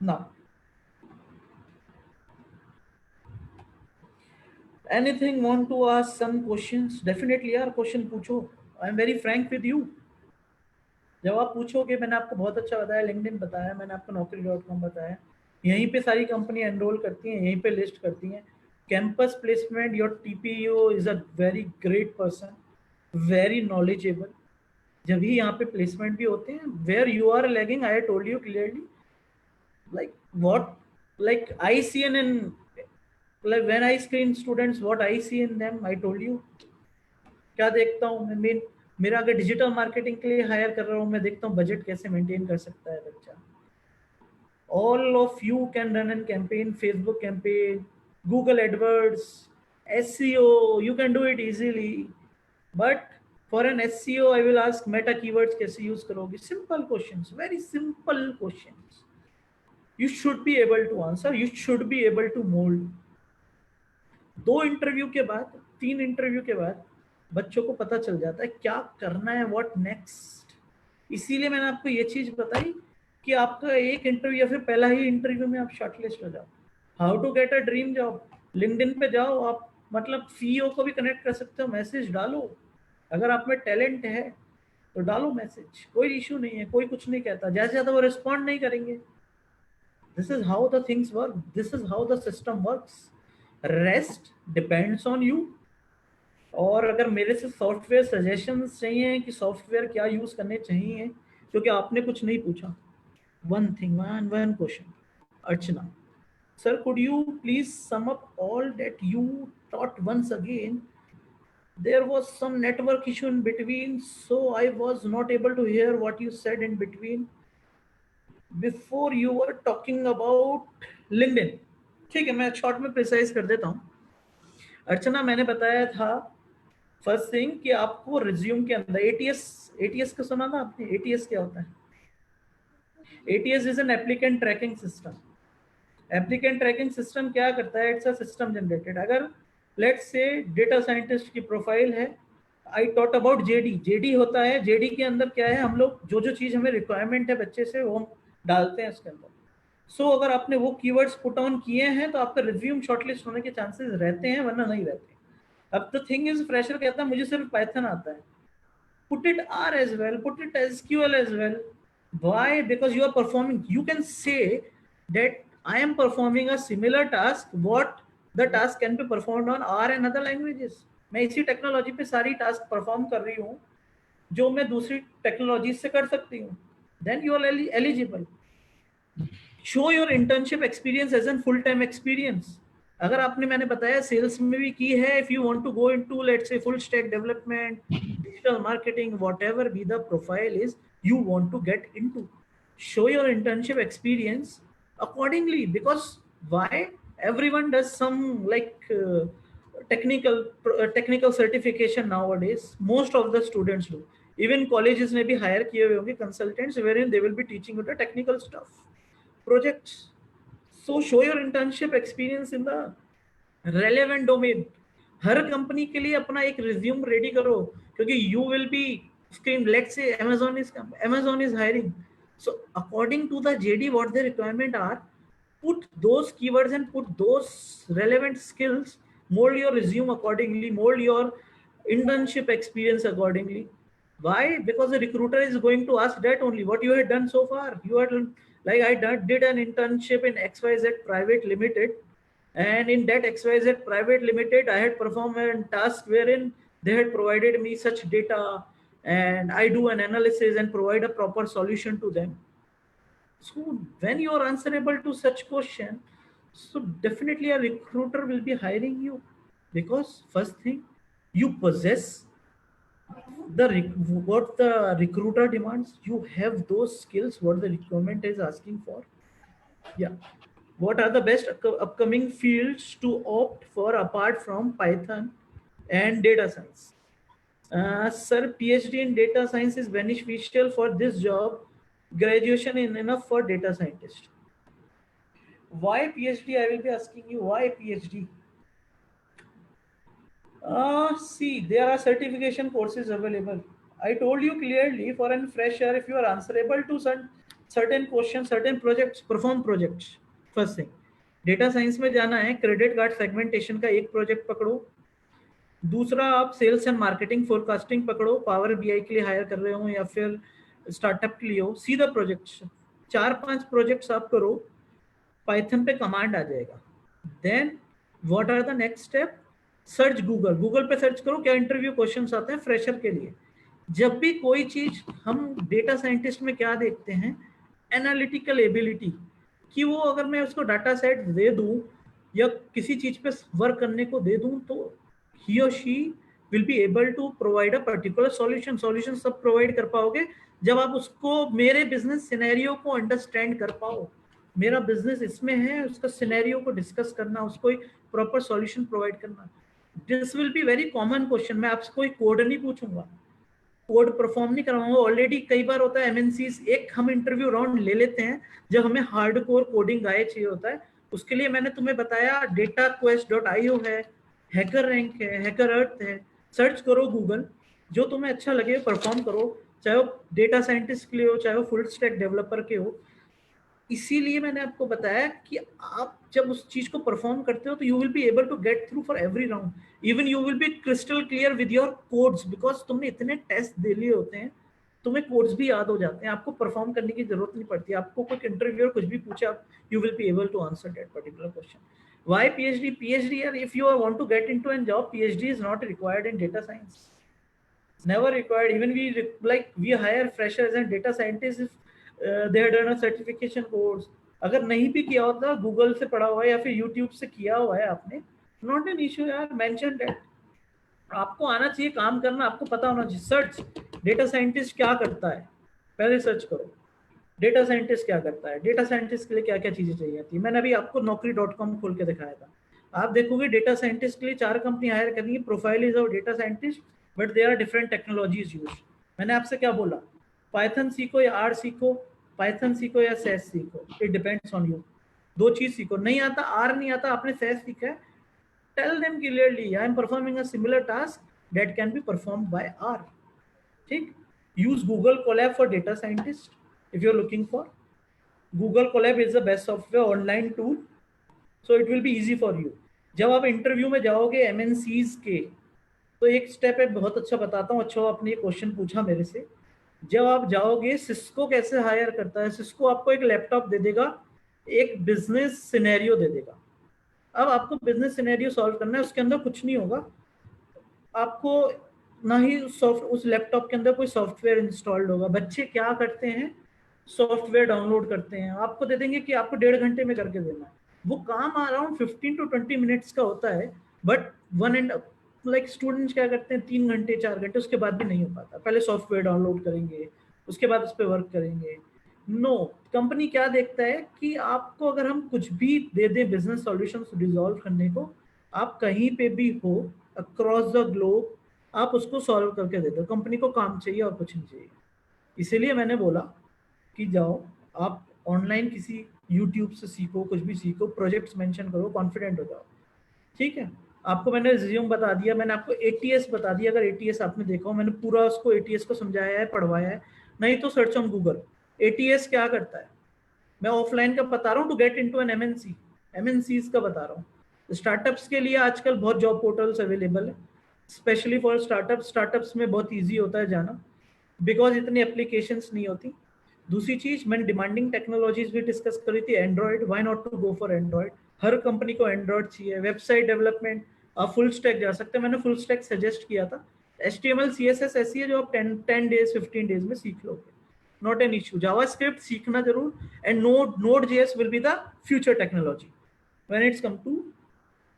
now। Anything, want to ask some questions, definitely यार क्वेश्चन पूछो, I am very Frank with you. जब आप पूछोगे, मैंने आपको बहुत अच्छा बताया, लिंक्डइन बताया, मैंने आपको Naukri.com बताया, यहीं पे सारी कंपनी एनरोल करती हैं, यहीं पे लिस्ट करती हैं। Campus placement, your TPO is a very great person, very knowledgeable, जब ही यहाँ पे प्लेसमेंट भी होते हैं। Where you are lagging, I told you clearly, like what, like I see in like when I screen students, what I see in them, I told you क्या देखता हूँ मैं, मेरा अगर डिजिटल मार्केटिंग के लिए हायर कर रहा हूँ, मैं देखता हूँ बजट कैसे मेंटेन कर सकता है बच्चा। All of you can run an campaign, Facebook campaign, Google AdWords, SEO, you can do it easily, but for an SEO I will ask meta keywords कैसे यूज करोगे, simple questions, very simple questions, you should be able to answer, you should be able to mold। 2 interview के बाद 3 interview के बाद बच्चों को पता चल जाता है क्या करना है, व्हाट नेक्स्ट। इसीलिए मैंने आपको ये चीज बताई कि आपका एक इंटरव्यू या फिर पहला ही इंटरव्यू में आप शॉर्टलिस्ट हो जाओ। How to get a dream job, LinkedIn पे जाओ आप, मतलब सीईओ को भी कनेक्ट कर सकते हो, मैसेज डालो। अगर आप में टैलेंट है तो डालो मैसेज, कोई इशू नहीं है, कोई कुछ नहीं कहता। जैसे ज्यादा वो रिस्पॉन्ड नहीं करेंगे। This is how the things work, this is how the system works. Rest depends on you. और अगर मेरे से सॉफ्टवेयर सजेशंस चाहिए कि सॉफ्टवेयर क्या यूज करने चाहिए, क्योंकि आपने कुछ नहीं पूछा, one thing, one question, Archana sir, could you please sum up all that you taught once again? There was some network issue in between, so I was not able to hear what you said in between. Before you were talking about LinkedIn. ठीक है, मैं short में precise कर देता हूँ। अर्चना, मैंने बताया था फर्स्ट थिंग कि आपको रिज्यूम के अंदर एटीएस का सुना था आपने? एटीएस क्या होता है? ATS is an applicant tracking system. Applicant tracking system क्या करता है? It's a system generated. अगर लेट्स से डेटा साइंटिस्ट की प्रोफाइल है, I taught about JD. JD होता है, जेडी के अंदर क्या है, हम लोग जो जो चीज हमें रिक्वायरमेंट है बच्चे से वो हम डालते हैं उसके अंदर। सो अगर आपने वो कीवर्ड्स पुट ऑन किए हैं तो आपका रिज्यूम शॉर्टलिस्ट होने के चांसेस रहते हैं, वरना नहीं रहते। अब द थिंग इज, फ्रेशर कहता है मुझे सिर्फ पाइथन आता है। put it R as well, put it SQL as well. Why? Because you are performing. You can say that I am performing a similar task. What the task can be performed on R and other languages. मैं इसी technology पे सारी task perform कर रही हूँ जो मैं दूसरी टेक्नोलॉजी से कर सकती हूँ। Then you are eligible. Show your internship experience as a full time experience. अगर आपने, मैंने बताया सेल्स में भी की है, if you want to go into let's say full stack development, digital marketing, whatever be the profile is you want to get into, show your internship experience accordingly. Because why? Everyone does some like technical certification nowadays. Most of the students do. Even colleges ने भी hire किए हुए होंगे consultants wherein they will be teaching you the technical stuff, projects. So show your internship experience in the relevant domain. Her company के लिए अपना एक resume ready करो, क्योंकि you will B screen. Let's say Amazon is hiring. So according to the JD, what the requirement are, put those keywords and put those relevant skills, mold your resume accordingly, mold your internship experience accordingly. Why? Because the recruiter is going to ask that only, what you had done so far. You had, like I did an internship in XYZ Private Limited, and in that XYZ Private Limited I had performed a task wherein they had provided me such data, and I do an analysis and provide a proper solution to them. So when you are answerable to such question, so definitely a recruiter will be hiring you, because first thing, you possess what the recruiter demands. You have those skills what the requirement is asking for. Yeah. What are the best upcoming fields to opt for apart from Python and data science? Sir, PhD in data science is beneficial for this job. Graduation is enough for data scientist. Why PhD? I will be asking you, why PhD? See, there are certification courses available. I told you clearly, for a fresher, if you are answerable to certain questions, certain projects, perform projects. First thing, data science में जाना है, credit card segmentation का एक project पकड़ो। दूसरा, आप sales and marketing forecasting पकड़ो, power BI के लिए हायर कर रहे हो या फिर स्टार्टअप के लिए हो, सीधा प्रोजेक्ट्स 4-5 प्रोजेक्ट्स आप करो, पाइथन पे कमांड आ जाएगा। Then what are the next step? Search Google पे सर्च करो क्या इंटरव्यू क्वेश्चंस आते हैं फ्रेशर के लिए। जब भी कोई चीज, हम डेटा साइंटिस्ट में क्या देखते हैं, एनालिटिकल एबिलिटी, कि वो अगर मैं उसको डाटा सेट दे दूं या किसी चीज पे वर्क करने को दे दूं तो he or she will be able to provide a particular solution सब प्रोवाइड कर पाओगे जब आप उसको, मेरे बिजनेस सिनेरियो को अंडरस्टैंड कर पाओ। मेरा बिजनेस इसमें है, उसका सिनेरियो को डिस्कस करना, उसको एक प्रॉपर सॉल्यूशन प्रोवाइड करना। This will be very common question. मैं आपसे कोई कोड नहीं पूछूंगा, कोड परफॉर्म नहीं करवाऊंगा। ऑलरेडी कई बार होता है एमएनसीज, एक हम इंटरव्यू राउंड ले लेते हैं जब हमें हार्डकोर कोडिंग गाइड चाहिए होता है। उसके लिए मैंने तुम्हें बताया dataquest.io है, हैकर रैंक है, हैकर अर्थ है, सर्च करो गूगल, जो तुम्हें अच्छा लगे परफॉर्म करो, चाहे वो डेटा साइंटिस्ट के लिए हो, चाहे वो फुल स्टैक डेवलपर के हो। इसीलिए मैंने आपको बताया कि आप जब उस चीज को परफॉर्म करते हो तो you will be able to get through for every round, even you will be crystal clear with your codes, because तुमने इतने टेस्ट दे लिए होते हैं, तुम्हें कोड्स भी याद हो जाते हैं, आपको परफॉर्म करने की जरूरत नहीं पड़ती, आपको कोई इंटरव्यूअर कुछ भी पूछे, आप you will be able to answer that particular question. Why PhD? PhD, if you want to get into a job, PhD is not required in data science. Never required. Even we hire freshers and data scientists if they had done a certification course. अगर नहीं भी किया होता, Google से पढ़ा हुआ है या फिर यूट्यूब से किया हुआ है आपने, नॉट एन इशू यार, मेंशन दैट। आपको आना चाहिए काम करना, आपको पता होना चाहिए। सर्च डेटा साइंटिस्ट क्या करता है, पहले सर्च करो डेटा साइंटिस्ट क्या करता है, डेटा साइंटिस्ट के लिए क्या क्या चीजें चाहिए थी। मैंने अभी आपको naukri.com खोल के दिखाया था, आप देखोगे डेटा साइंटिस्ट के लिए 4 कंपनी हायर करेंगी, profile is of data scientist but they are different technologies use. मैंने आपसे क्या बोला, पाइथन सीखो या आर सीखो, पाइथन सीखो या सेस सीखो, इट डिपेंड्स ऑन यू। दो चीज सीखो, नहीं आता आर नहीं आता, आपने सेस सीखा है, tell them clearly I am performing a similar task that can be performed by R. ठीक, use Google Colab for data scientist if you're looking for. Google Colab is the best software online tool, so it will be easy for you. जब आप interview में जाओगे MNCs के, तो एक step है बहुत अच्छा बताता हूँ। अच्छा, आपने ये क्वेश्चन पूछा मेरे से, जब आप जाओगे सिस्को कैसे हायर करता है, सिस्को आपको एक लैपटॉप दे देगा, एक बिजनेस सिनेरियो दे देगा। अब आपको बिजनेस सिनेरियो सॉल्व करना है, उसके अंदर कुछ नहीं होगा, आपको ना ही उस लैपटॉप के अंदर कोई सॉफ्टवेयर इंस्टॉल्ड होगा। बच्चे क्या करते हैं, सॉफ्टवेयर डाउनलोड करते हैं, आपको दे देंगे कि आपको 1.5 घंटे में करके देना है। वो काम अराउंड 15 to 20 मिनट्स का होता है, बट वन एंड स्टूडेंट्स क्या करते हैं 3 घंटे 4 घंटे, उसके बाद भी नहीं हो पाता। पहले सॉफ्टवेयर डाउनलोड करेंगे, उसके बाद उस पर वर्क करेंगे। नो, कंपनी क्या देखता है कि आपको अगर हम कुछ भी दे दें बिजनेस सॉल्यूशन रिजॉल्व करने को, आप कहीं पे भी हो अक्रॉस द ग्लोब, आप उसको सॉल्व करके दे दो। कंपनी को काम चाहिए और कुछ नहीं चाहिए। इसीलिए मैंने बोला कि जाओ आप ऑनलाइन किसी यूट्यूब से सीखो, कुछ भी सीखो, प्रोजेक्ट्स मेंशन करो, कॉन्फिडेंट हो जाओ। ठीक है, आपको मैंने रिज्यूम बता दिया, मैंने आपको एटीएस बता दिया। अगर एटीएस आपने देखा हो, मैंने पूरा उसको एटीएस को समझाया है, पढ़वाया है, नहीं तो सर्च ऑन गूगल एटीएस क्या करता है। मैं ऑफलाइन का बता रहा हूँ, to get into an MNC, MNCs का बता रहा हूँ। स्टार्टअप्स के लिए आजकल बहुत जॉब पोर्टल्स अवेलेबल है, स्पेशली फॉर स्टार्टअप। स्टार्टअप्स में बहुत ईजी होता है जाना, बिकॉज इतनी एप्लीकेशंस नहीं होती। दूसरी चीज, मैंने डिमांडिंग टेक्नोलॉजीज भी डिस्कस करी थी। Android, why not to go for Android, हर कंपनी को एंड्रॉइड चाहिए। वेबसाइट डेवलपमेंट, आप फुल स्टैक जा सकते हैं, मैंने फुल स्टैक सजेस्ट किया था। HTML CSS ऐसी है जो आप 10 डेज 15 डेज में सीख लोगे, नॉट एन इशू। जावास्क्रिप्ट सीखना जरूर, and Node.js will be the future technology when it's come to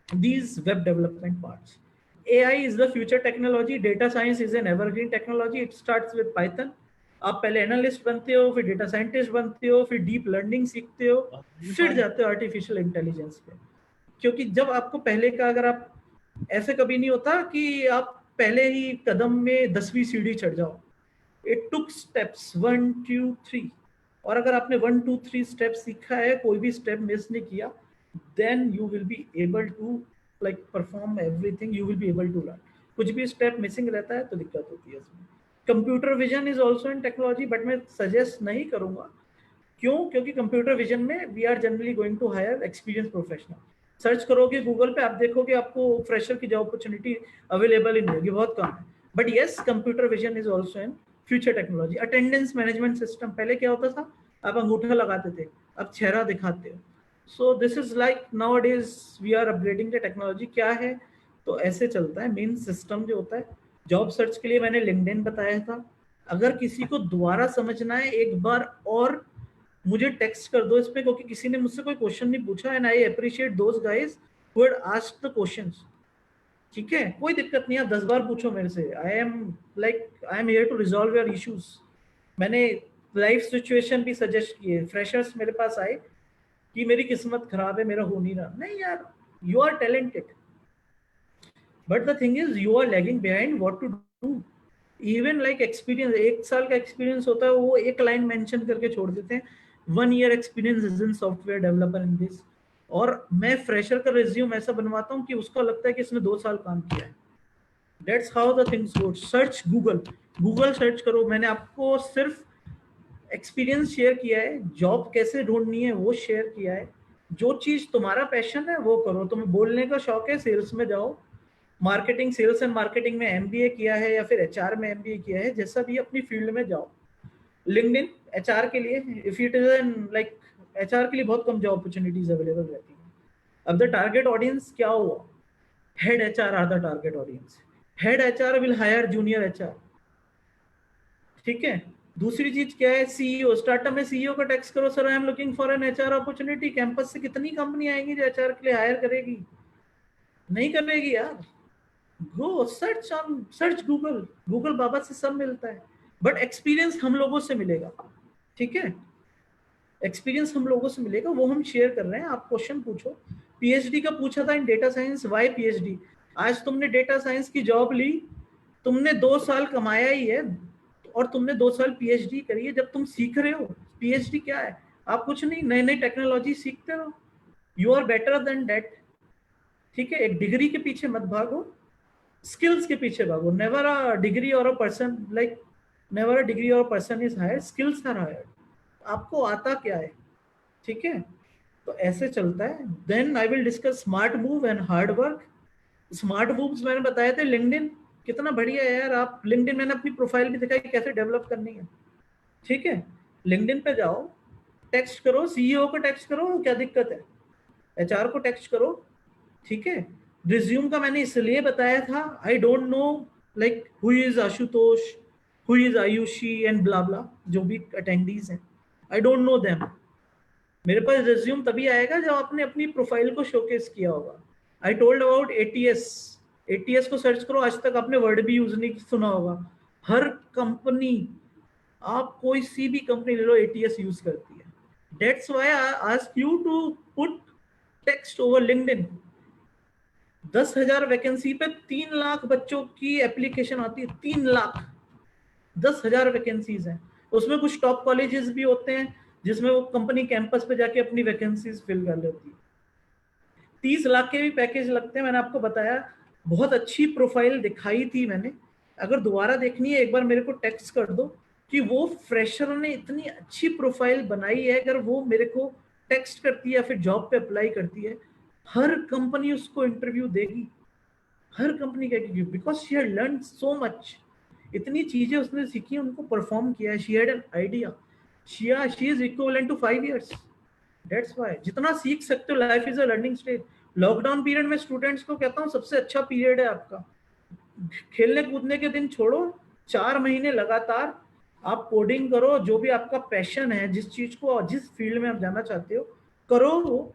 these web development parts. AI is the future technology, data science is an evergreen technology. It starts with Python. आप पहले analyst बनते हो, फिर data scientist बनते हो, फिर deep learning सीखते हो, फिर जाते हो आर्टिफिशियल इंटेलिजेंस पे। क्योंकि जब आपको पहले का, अगर आप ऐसे कभी नहीं होता कि आप पहले ही कदम में 10वीं सीढ़ी चढ़ जाओ। इट टुक स्टेप्स 1 2 3, और अगर आपने 1 2 3 स्टेप सीखा है, कोई भी स्टेप मिस नहीं किया, then you will be able to perform everything, you will be able to learn. कुछ भी स्टेप मिसिंग रहता है तो दिक्कत होती है इसमें। Computer vision is also in technology, but मैं सजेस्ट नहीं करूंगा। क्यों? क्योंकि कंप्यूटर विजन में we are generally going to hire experience professional. Search करोगे गूगल पे, आप देखोगे आपको फ्रेशर की जॉब अपॉर्चुनिटी अवेलेबल ही नहीं होगी, बहुत कम है। But yes, computer vision is also in future technology. Attendance management system, पहले क्या होता था, आप अंगूठा लगाते थे, अब चेहरा दिखाते हो। So this is like nowadays we are upgrading the technology. क्या है, तो ऐसे चलता है मेन सिस्टम जो होता है। जॉब सर्च के लिए मैंने लिंक्डइन बताया था। अगर किसी को दोबारा समझना है, एक बार और मुझे टेक्स्ट कर दो इस पे, क्योंकि किसी ने मुझसे कोई क्वेश्चन नहीं पूछा, and I appreciate those guys who had asked the questions. ठीक है, कोई दिक्कत नहीं, आप 10 बार पूछो मेरे से। I am here to resolve your issues. मैंने लाइफ सिचुएशन भी सजेस्ट किए। फ्रेशर्स मेरे पास आए कि मेरी किस्मत खराब है, मेरा हो नहीं रहा। नहीं यार, you are talented, but the thing is you are lagging behind what to do. Even experience, 1 साल का एक्सपीरियंस होता है, वो एक लाइन मेंशन करके छोड़ देते हैं, 1 year experience is in software developer in this. और मैं फ्रेशर का रिज्यूम ऐसा बनवाता हूँ कि उसको लगता है कि इसने 2 साल काम किया है। That's how the things go. Search Google search करो। मैंने आपको सिर्फ एक्सपीरियंस शेयर किया है, जॉब कैसे ढूंढनी है वो शेयर किया है। जो चीज तुम्हारा पैशन है वो करो। तुम्हें बोलने का शौक है, सेल्स में जाओ, मार्केटिंग, सेल्स एंड मार्केटिंग में एमबीए किया है या फिर एचआर में एमबीए किया है, जैसा भी अपनी फील्ड में जाओ। लिंक्डइन एचआर के लिए, if it is an like, HR के लिए बहुत कम जॉब अपॉर्चुनिटीज अवेलेबल रहती है। अब द टारगेट ऑडियंस क्या हुआ? Head HR are the target audience. Head HR will hire junior HR, ठीक है। दूसरी चीज क्या है? सीईओ। स्टार्टअप में सीईओ का टेक्स्ट करो, sir I am looking for an HR opportunity. Campus से कितनी कंपनी आएंगी जो एचआर के लिए हायर करेगी? नहीं करेगी यार। Go search on, search Google, Google बाबा से सब मिलता है, बट एक्सपीरियंस हम लोगों से मिलेगा, ठीक है। एक्सपीरियंस हम लोगों से मिलेगा, वो हम शेयर कर रहे हैं। आप क्वेश्चन पूछो। पीएचडी का पूछा था इन डेटा साइंस, वाई पीएचडी? आज तुमने डेटा साइंस की जॉब ली, तुमने 2 साल कमाया ही है और तुमने 2 साल पीएचडी करी है। जब तुम सीख रहे हो, पीएचडी क्या है? आप कुछ नहीं, नई नई टेक्नोलॉजी सीखते हो। You are better than that, ठीक है। एक डिग्री के पीछे मत भागो, स्किल्स के पीछे भागो। Never a degree or a person, like never a degree or person is hired, skills are hired. आपको आता क्या है, ठीक है। तो ऐसे चलता है। Then I will discuss smart move and hard work. Smart moves मैंने बताए थे। लिंक्डइन कितना बढ़िया है यार। आप लिंक्डइन, मैंने अपनी प्रोफाइल भी दिखाई कैसे डेवलप करनी है, ठीक है। लिंक्डइन पे जाओ, टेक्स्ट करो, सीईओ को टेक्स्ट करो, क्या दिक्कत है? एचआर को टेक्स्ट करो, ठीक है। रिज्यूम का मैंने इसलिए बताया था, I don't know like who is Ashutosh, who is Ayushi and blah blah, जो भी अटेंडीज हैं, आई डोंट नो देम। मेरे पास रिज्यूम तभी आएगा जब आपने अपनी प्रोफाइल को शोकेस किया होगा। I told about ATS. ATS को सर्च करो, आज तक आपने वर्ड भी यूज नहीं सुना होगा। हर कंपनी, आप कोई सी भी कंपनी ले लो, एटीएस यूज करती है। That's why I ask you to put text over LinkedIn. 10,000 vacancy पे 3 लाख बच्चों की एप्लीकेशन आती है। 3 लाख, 10,000 वैकेंसीज हैं। उसमें कुछ टॉप कॉलेजेस भी होते हैं जिसमें वो कंपनी कैंपस पे जाके अपनी वैकेंसीज फिल कर लेती है। 30 लाख के भी पैकेज लगते हैं, मैंने आपको बताया। बहुत अच्छी प्रोफाइल दिखाई थी मैंने। अगर दोबारा देखनी है, एक बार मेरे को टेक्स्ट कर दो कि वो फ्रेशर ने इतनी अच्छी प्रोफाइल बनाई है। अगर वो मेरे को टेक्स्ट करती है या फिर जॉब पे अप्लाई करती है, हर कंपनी उसको इंटरव्यू देगी। हर कंपनी कहेगी, because she had learn so much. इतनी चीजें उसने सीखी, उनको परफॉर्म किया है। She had an idea. She is equivalent to 5 years। That's why जितना सीख सकते हो, life is a learning stage. Lockdown period में स्टूडेंट्स को कहता हूँ सबसे अच्छा पीरियड है आपका। खेलने कूदने के दिन छोड़ो, 4 महीने लगातार आप कोडिंग करो। जो भी आपका पैशन है, जिस चीज को, जिस फील्ड में आप जाना चाहते हो, करो वो।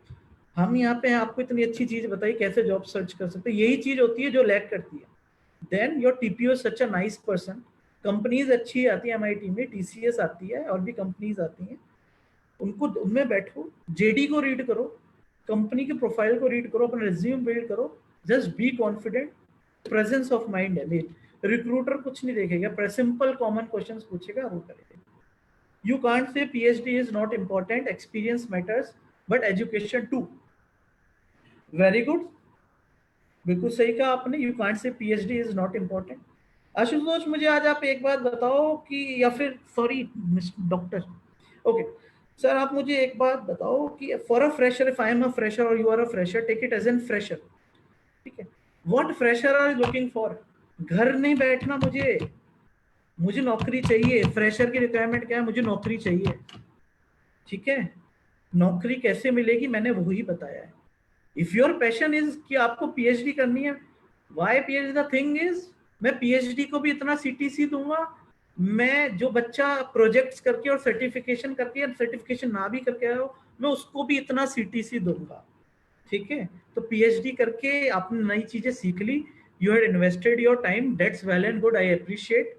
हम यहाँ पे हैं, आपको इतनी अच्छी चीज बताई कैसे जॉब सर्च कर सकते हो। यही चीज होती है जो लैक करती है। Then your TPO such a nice person. Companies अच्छी आती है एमआईटी में, टीसीएस आती है और भी कंपनीज आती हैं। उनको, उनमें बैठो, जेडी को रीड करो, कंपनी के प्रोफाइल को रीड करो, अपना रिज्यूम बिल्ड करो। Just be confident, presence of mind है। रिक्रूटर कुछ नहीं देखेगा, सिंपल कॉमन क्वेश्चंस पूछेगा, वो करेगा। You can't say PhD is not important, experience matters but education too. Very good, बिल्कुल सही कहा आपने। You can't say PhD is not important. Ashutosh, मुझे आज आप एक बात बताओ कि, या फिर सॉरी डॉक्टर, ओके सर, आप मुझे एक बात बताओ कि for a fresher, if I am a fresher or you are a fresher, take it as an fresher, ठीक है। What fresher are you looking for? घर नहीं बैठना, मुझे नौकरी चाहिए। फ्रेशर की रिक्वायरमेंट क्या है? मुझे नौकरी चाहिए, ठीक है। नौकरी कैसे मिलेगी, मैंने वही बताया है। इफ योर पैशन इज कि आपको पीएचडी करनी है, why PhD? The thing is, मैं पीएचडी को भी इतना सीटीसी दूंगा। मैं, जो बच्चा प्रोजेक्ट्स करके और सर्टिफिकेशन करके, या सर्टिफिकेशन ना भी करके आया हो, मैं उसको भी इतना सीटीसी दूंगा, ठीक है। तो पीएचडी करके आपने नई चीजें सीख ली, you had invested your time, that's well and good, I appreciate.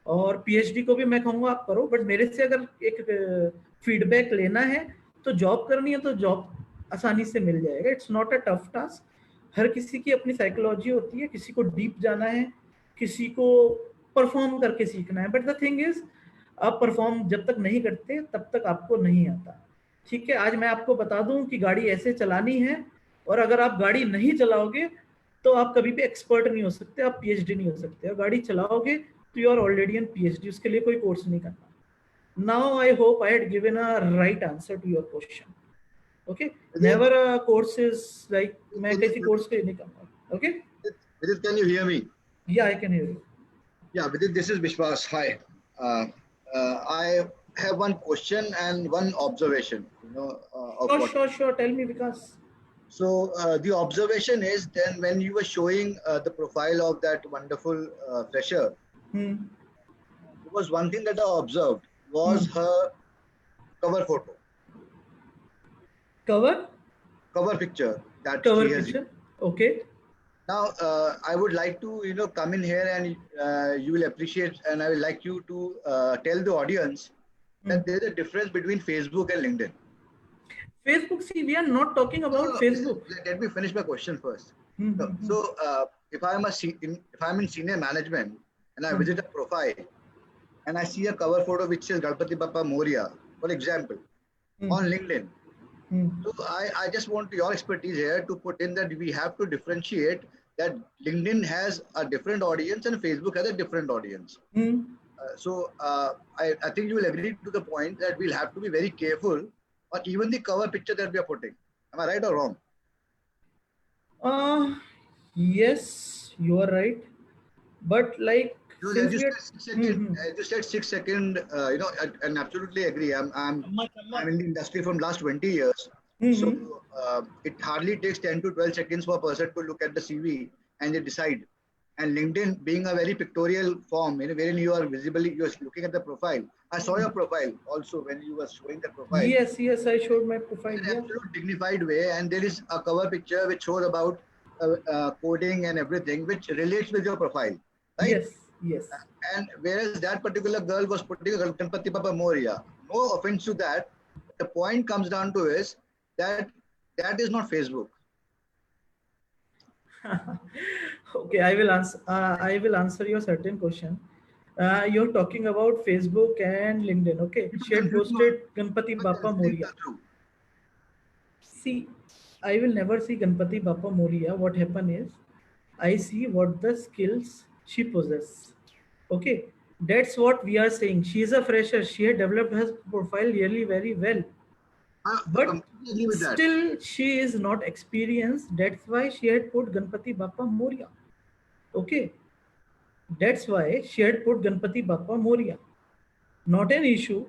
और पीएचडी को भी मैं कहूँगा आप करो, बट मेरे से अगर एक फीडबैक लेना है, तो जॉब करनी है तो जॉब आसानी से मिल जाएगा। It's not a tough task. हर किसी की अपनी साइकोलॉजी होती है, किसी को डीप जाना है, किसी को परफॉर्म करके सीखना है। बट द थिंग इज, आप परफॉर्म जब तक नहीं करते तब तक आपको नहीं आता। ठीक है, आज मैं आपको बता दूं कि गाड़ी ऐसे चलानी है, और अगर आप गाड़ी नहीं चलाओगे तो आप कभी भी एक्सपर्ट नहीं हो सकते, आप पीएचडी नहीं हो सकते। और गाड़ी चलाओगे तो you are already in PhD, उसके लिए कोई कोर्स नहीं करना। Now I hope I had given a right answer to your question. Okay, Vidit, never a course is like, मैं किसी कोर्स के नहीं कहूंगा। Okay, Vidit, can you hear me? Yeah I can hear you. Yeah, Vidit, this is Vishwas. Hi. I have one question and one observation. Of Sure, what. sure, sure, tell me, because So the observation is then when you were showing the profile of that wonderful fresher, hmm, there was one thing that I observed was her cover photo, cover cover picture that cover she has. picture. Okay. Now, I would like to, come in here and you will appreciate, and I would like you to tell the audience that there is a difference between Facebook and LinkedIn. Facebook, see, we are not talking No, about Facebook. let me finish my question first. Mm-hmm. So, if I'm in senior management and I visit a profile and I see a cover photo which says Ganpati Bappa Moria, for example, on LinkedIn. So I just want your expertise here to put in that we have to differentiate that LinkedIn has a different audience and Facebook has a different audience. I think you will agree to the point that we'll have to be very careful on even the cover picture that we are putting. Am I right or wrong? Yes, you are right. But like, As since you we are, said 6 second, as you said 6 second, and absolutely agree. I'm in the industry from last 20 years. So it hardly takes 10 to 12 seconds for a person to look at the CV and they decide. And LinkedIn being a very pictorial form, wherein you are visibly, you are looking at the profile. I saw your profile also when you were showing the profile. yes, I showed my profile. In an absolute dignified way, and there is a cover picture which shows about coding and everything, which relates with your profile, right? Yes. And whereas that particular girl was putting Ganpati Bappa Moria, no offense to that, the point comes down to is that that is not Facebook. Okay, I will answer. I will answer your certain question. You're talking about Facebook and LinkedIn. Okay, she had posted Ganpati Bappa Moria. See, I will never see Ganpati Bappa Moria. What happened is, I see what the skills she possesses. Okay, that's what we are saying. She is a fresher. She had developed her profile really very well. I But completely agree with that. still, she is not experienced. That's why she had put Ganpati Bappa Moria. Okay, that's why she had put Ganpati Bappa Moria. Not an issue.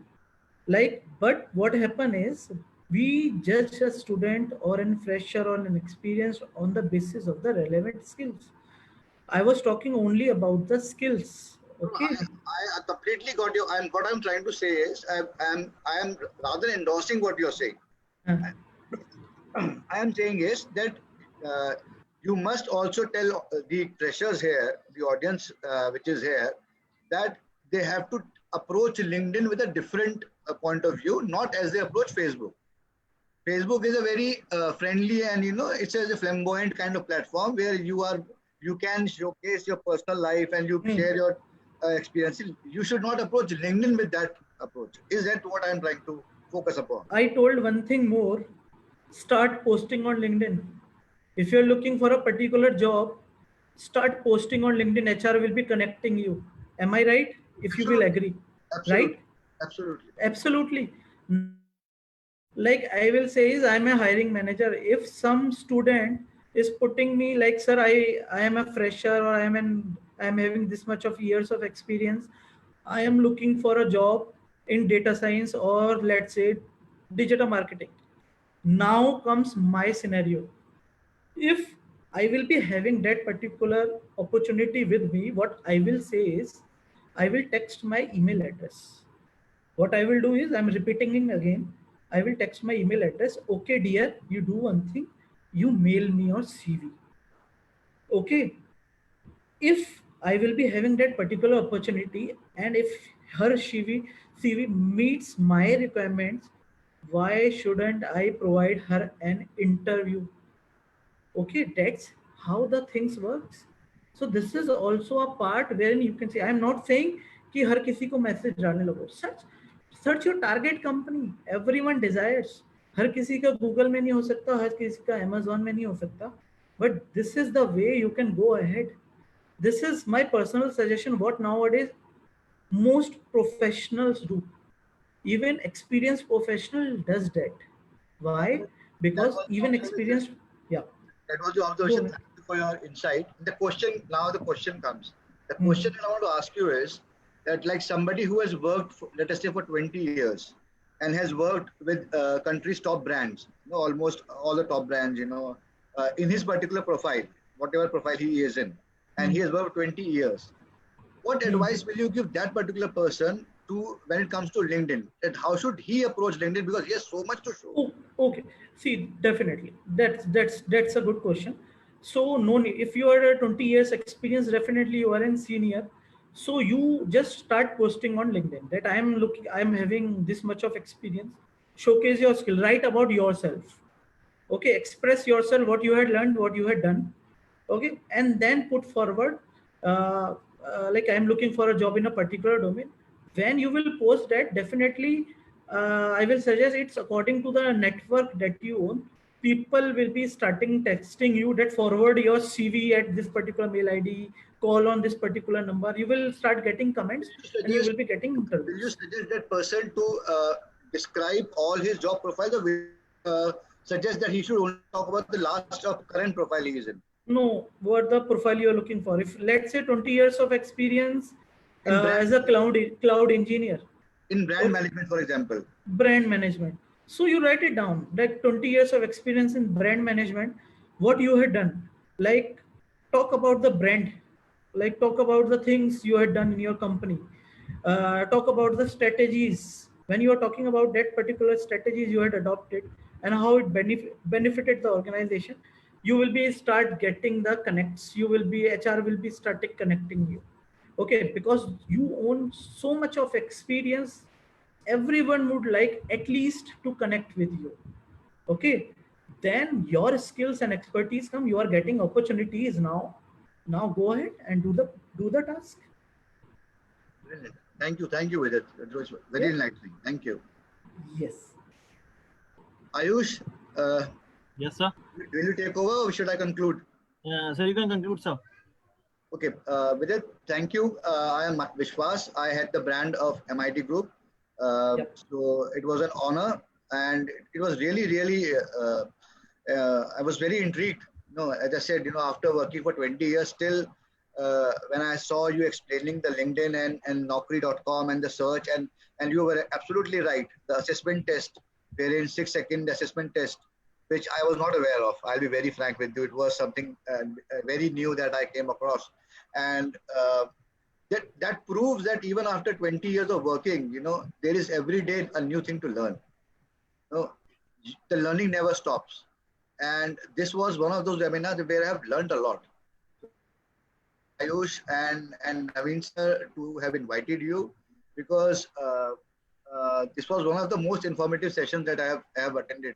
Like, but what happened is we judge a student or an fresher or an experienced on the basis of the relevant skills. I was talking only about the skills. Okay. I completely got you. And what I'm trying to say is, I am rather endorsing what you're saying. I am saying is that you must also tell the freshers here, the audience which is here, that they have to approach LinkedIn with a different point of view, not as they approach Facebook. Facebook is a very friendly and it's a flamboyant kind of platform where you can showcase your personal life and you share your experiences. You should not approach LinkedIn with that approach. Is that what I'm trying to focus upon? I told one thing more. Start posting on LinkedIn. If you're looking for a particular job, start posting on LinkedIn. HR will be connecting you. Am I right? If you will agree. Absolutely. Right? Absolutely. Like I will say is I'm a hiring manager. If some student is putting me like, sir, I am a fresher, or I'm having this much of years of experience. I am looking for a job in data science, or let's say digital marketing. Now comes my scenario. If I will be having that particular opportunity with me, what I will say is I will text my email address. What I will do is I'm repeating it again. I will text my email address. Okay, dear, you do one thing. You mail me your CV. Okay. If I will be having that particular opportunity, and if her CV meets my requirements, why shouldn't I provide her an interview? Okay, that's how the things works. So this is also a part wherein you can say, I am not saying कि हर किसी को message डालने लगो. Such Search your target company. Everyone desires. हर किसी का Google में नहीं हो सकता, हर किसी का Amazon में नहीं हो सकता. But this is the way you can go ahead. This is my personal suggestion. What nowadays most professionals do. Even experienced professional does that. Why? That Because was the even observation. experienced, yeah. That was the Go observation. ahead. Thank you for your insight. The question now, the question comes. The question that I want to ask you is that, like somebody who has worked, for, let us say, for 20 years, and has worked with country's top brands, almost all the top brands, in his particular profile, whatever profile he is in, and he has worked 20 years. What advice will you give that particular person to when it comes to LinkedIn? That how should he approach LinkedIn because he has so much to show? Oh, okay. See, definitely. That's a good question. So no need. If you are a 20 years experience, definitely you are in senior. So you just start posting on LinkedIn that I'm having this much of experience. Showcase your skill. Write about yourself. Okay, express yourself, what you had learned, what you had done. Okay, and then put forward uh, like I'm looking for a job in a particular domain. When you will post that, definitely I will suggest it's according to the network that you own. People will be starting texting you that forward your CV at this particular mail ID, call on this particular number. You will start getting comments and you will be getting Will you interviews. suggest that person to describe all his job profiles, or will you suggest that he should only talk about the last of current profile he is in? No, what the profile you're looking for. If let's say 20 years of experience In brand, as a cloud engineer, in brand okay, management, for example. brand management. So you write it down that 20 years of experience in brand management, what you had done. Like talk about the brand, like talk about the things you had done in your company. Talk about the strategies. When you are talking about that particular strategies you had adopted and how it benefited the organization, you will be start getting the connects. You will be HR will be started connecting you. Okay, because you own so much of experience, everyone would like at least to connect with you. Okay, then your skills and expertise come, you are getting opportunities now go ahead and do the task. Brilliant. Thank you, Vidit. It was very Yeah. enlightening. Thank you. Yes. Ayush, uh, Yes, sir. will you take over or should I conclude? Sir, you can conclude, sir. Okay, Vidit, thank you. I am Vishwas. I had the brand of MIT Group. Yep. So it was an honor and it was really, really, I was very intrigued. As I said, after working for 20 years, still, when I saw you explaining the LinkedIn and Naukri.com and the search, and you were absolutely right. The assessment test, wherein 6-second assessment test, which I was not aware of. I'll be very frank with you. It was something very new that I came across. And that proves that even after 20 years of working, there is every day a new thing to learn. The learning never stops. And this was one of those webinars where I have learned a lot. Ayush and Naveen sir to have invited you because this was one of the most informative sessions that I have attended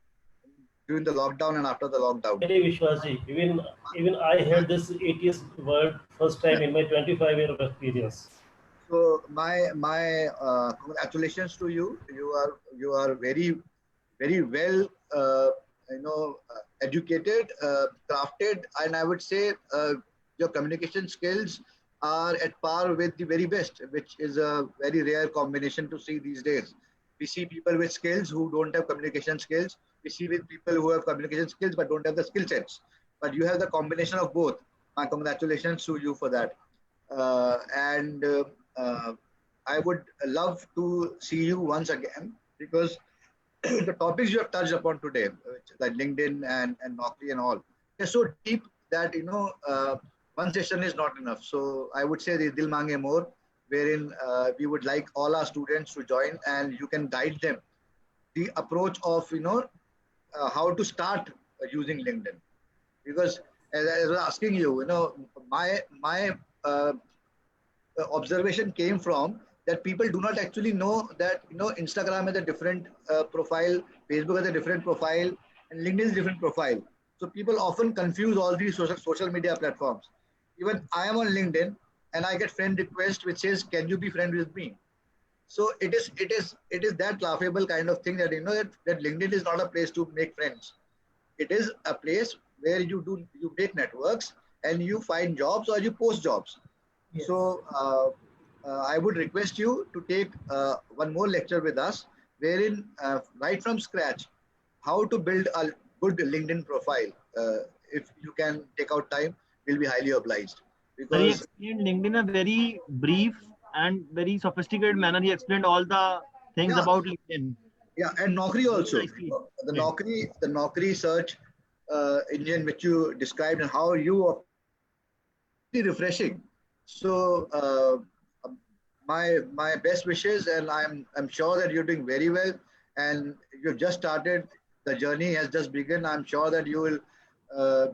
during the lockdown and after the lockdown. Hey Vishwasji, even I heard this ATS word first time in my 25 year of experience. So my congratulations to you. You are very well educated, crafted, and I would say your communication skills are at par with the very best, which is a very rare combination to see these days. We see people with skills who don't have communication skills. We see with people who have communication skills but don't have the skill sets. But you have the combination of both. My congratulations to you for that. And I would love to see you once again because the topics you have touched upon today, like LinkedIn and Naukri and all, they're so deep that one session is not enough. So I would say the Dil Mange More, wherein we would like all our students to join and you can guide them the approach of how to start using LinkedIn. Because as I was asking you, my observation came from that people do not actually know that Instagram has a different profile, Facebook has a different profile, and LinkedIn is a different profile. So people often confuse all these social media platforms. Even I am on LinkedIn and I get friend request which says, "Can you be friend with me?" So it is that laughable kind of thing that that LinkedIn is not a place to make friends. It is a place where you make networks and you find jobs or you post jobs. Yes. So I would request you to take one more lecture with us, wherein right from scratch, how to build a good LinkedIn profile. If you can take out time, we'll be highly obliged. Sir, he Because explained LinkedIn in a very brief and very sophisticated manner. He explained all the things yeah, about LinkedIn. yeah, and Naukri Very also. nicely The explained. Naukri search engine which you described and how you are refreshing. So my best wishes, and I'm sure that you're doing very well, and you've just started. The journey has just begun. I'm sure that you will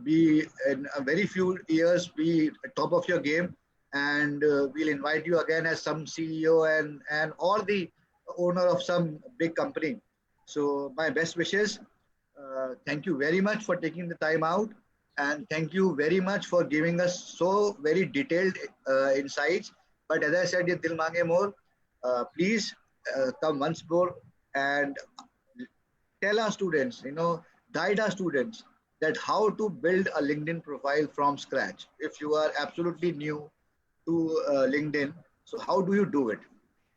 be in a very few years be at top of your game, and we'll invite you again as some CEO and or the owner of some big company. So my best wishes. Thank you very much for taking the time out, and thank you very much for giving us so very detailed insights. But as I said, ye dil mange more. Please come once more and tell our students, guide our students that how to build a LinkedIn profile from scratch. If you are absolutely new to LinkedIn, so how do you do it?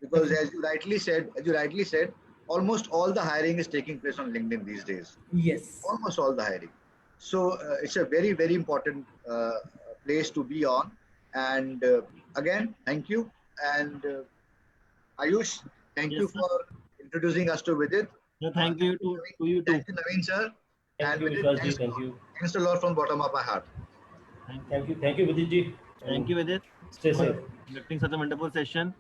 Because as you rightly said, almost all the hiring is taking place on LinkedIn these days. Yes. Almost all the hiring. So it's a very, very important place to be on. And again, thank you. And Ayush, thank you Yes, sir. for introducing us to Vidit. Yeah, thank you to you too. Thank you, Naveen sir. Thank And you, Vidit, Vishwas ji. Thank you. thanks a lot from the bottom of my heart. Thank you. Thank you, Vidit ji. Thank And you, Vidit, stay for safe. conducting such a wonderful session.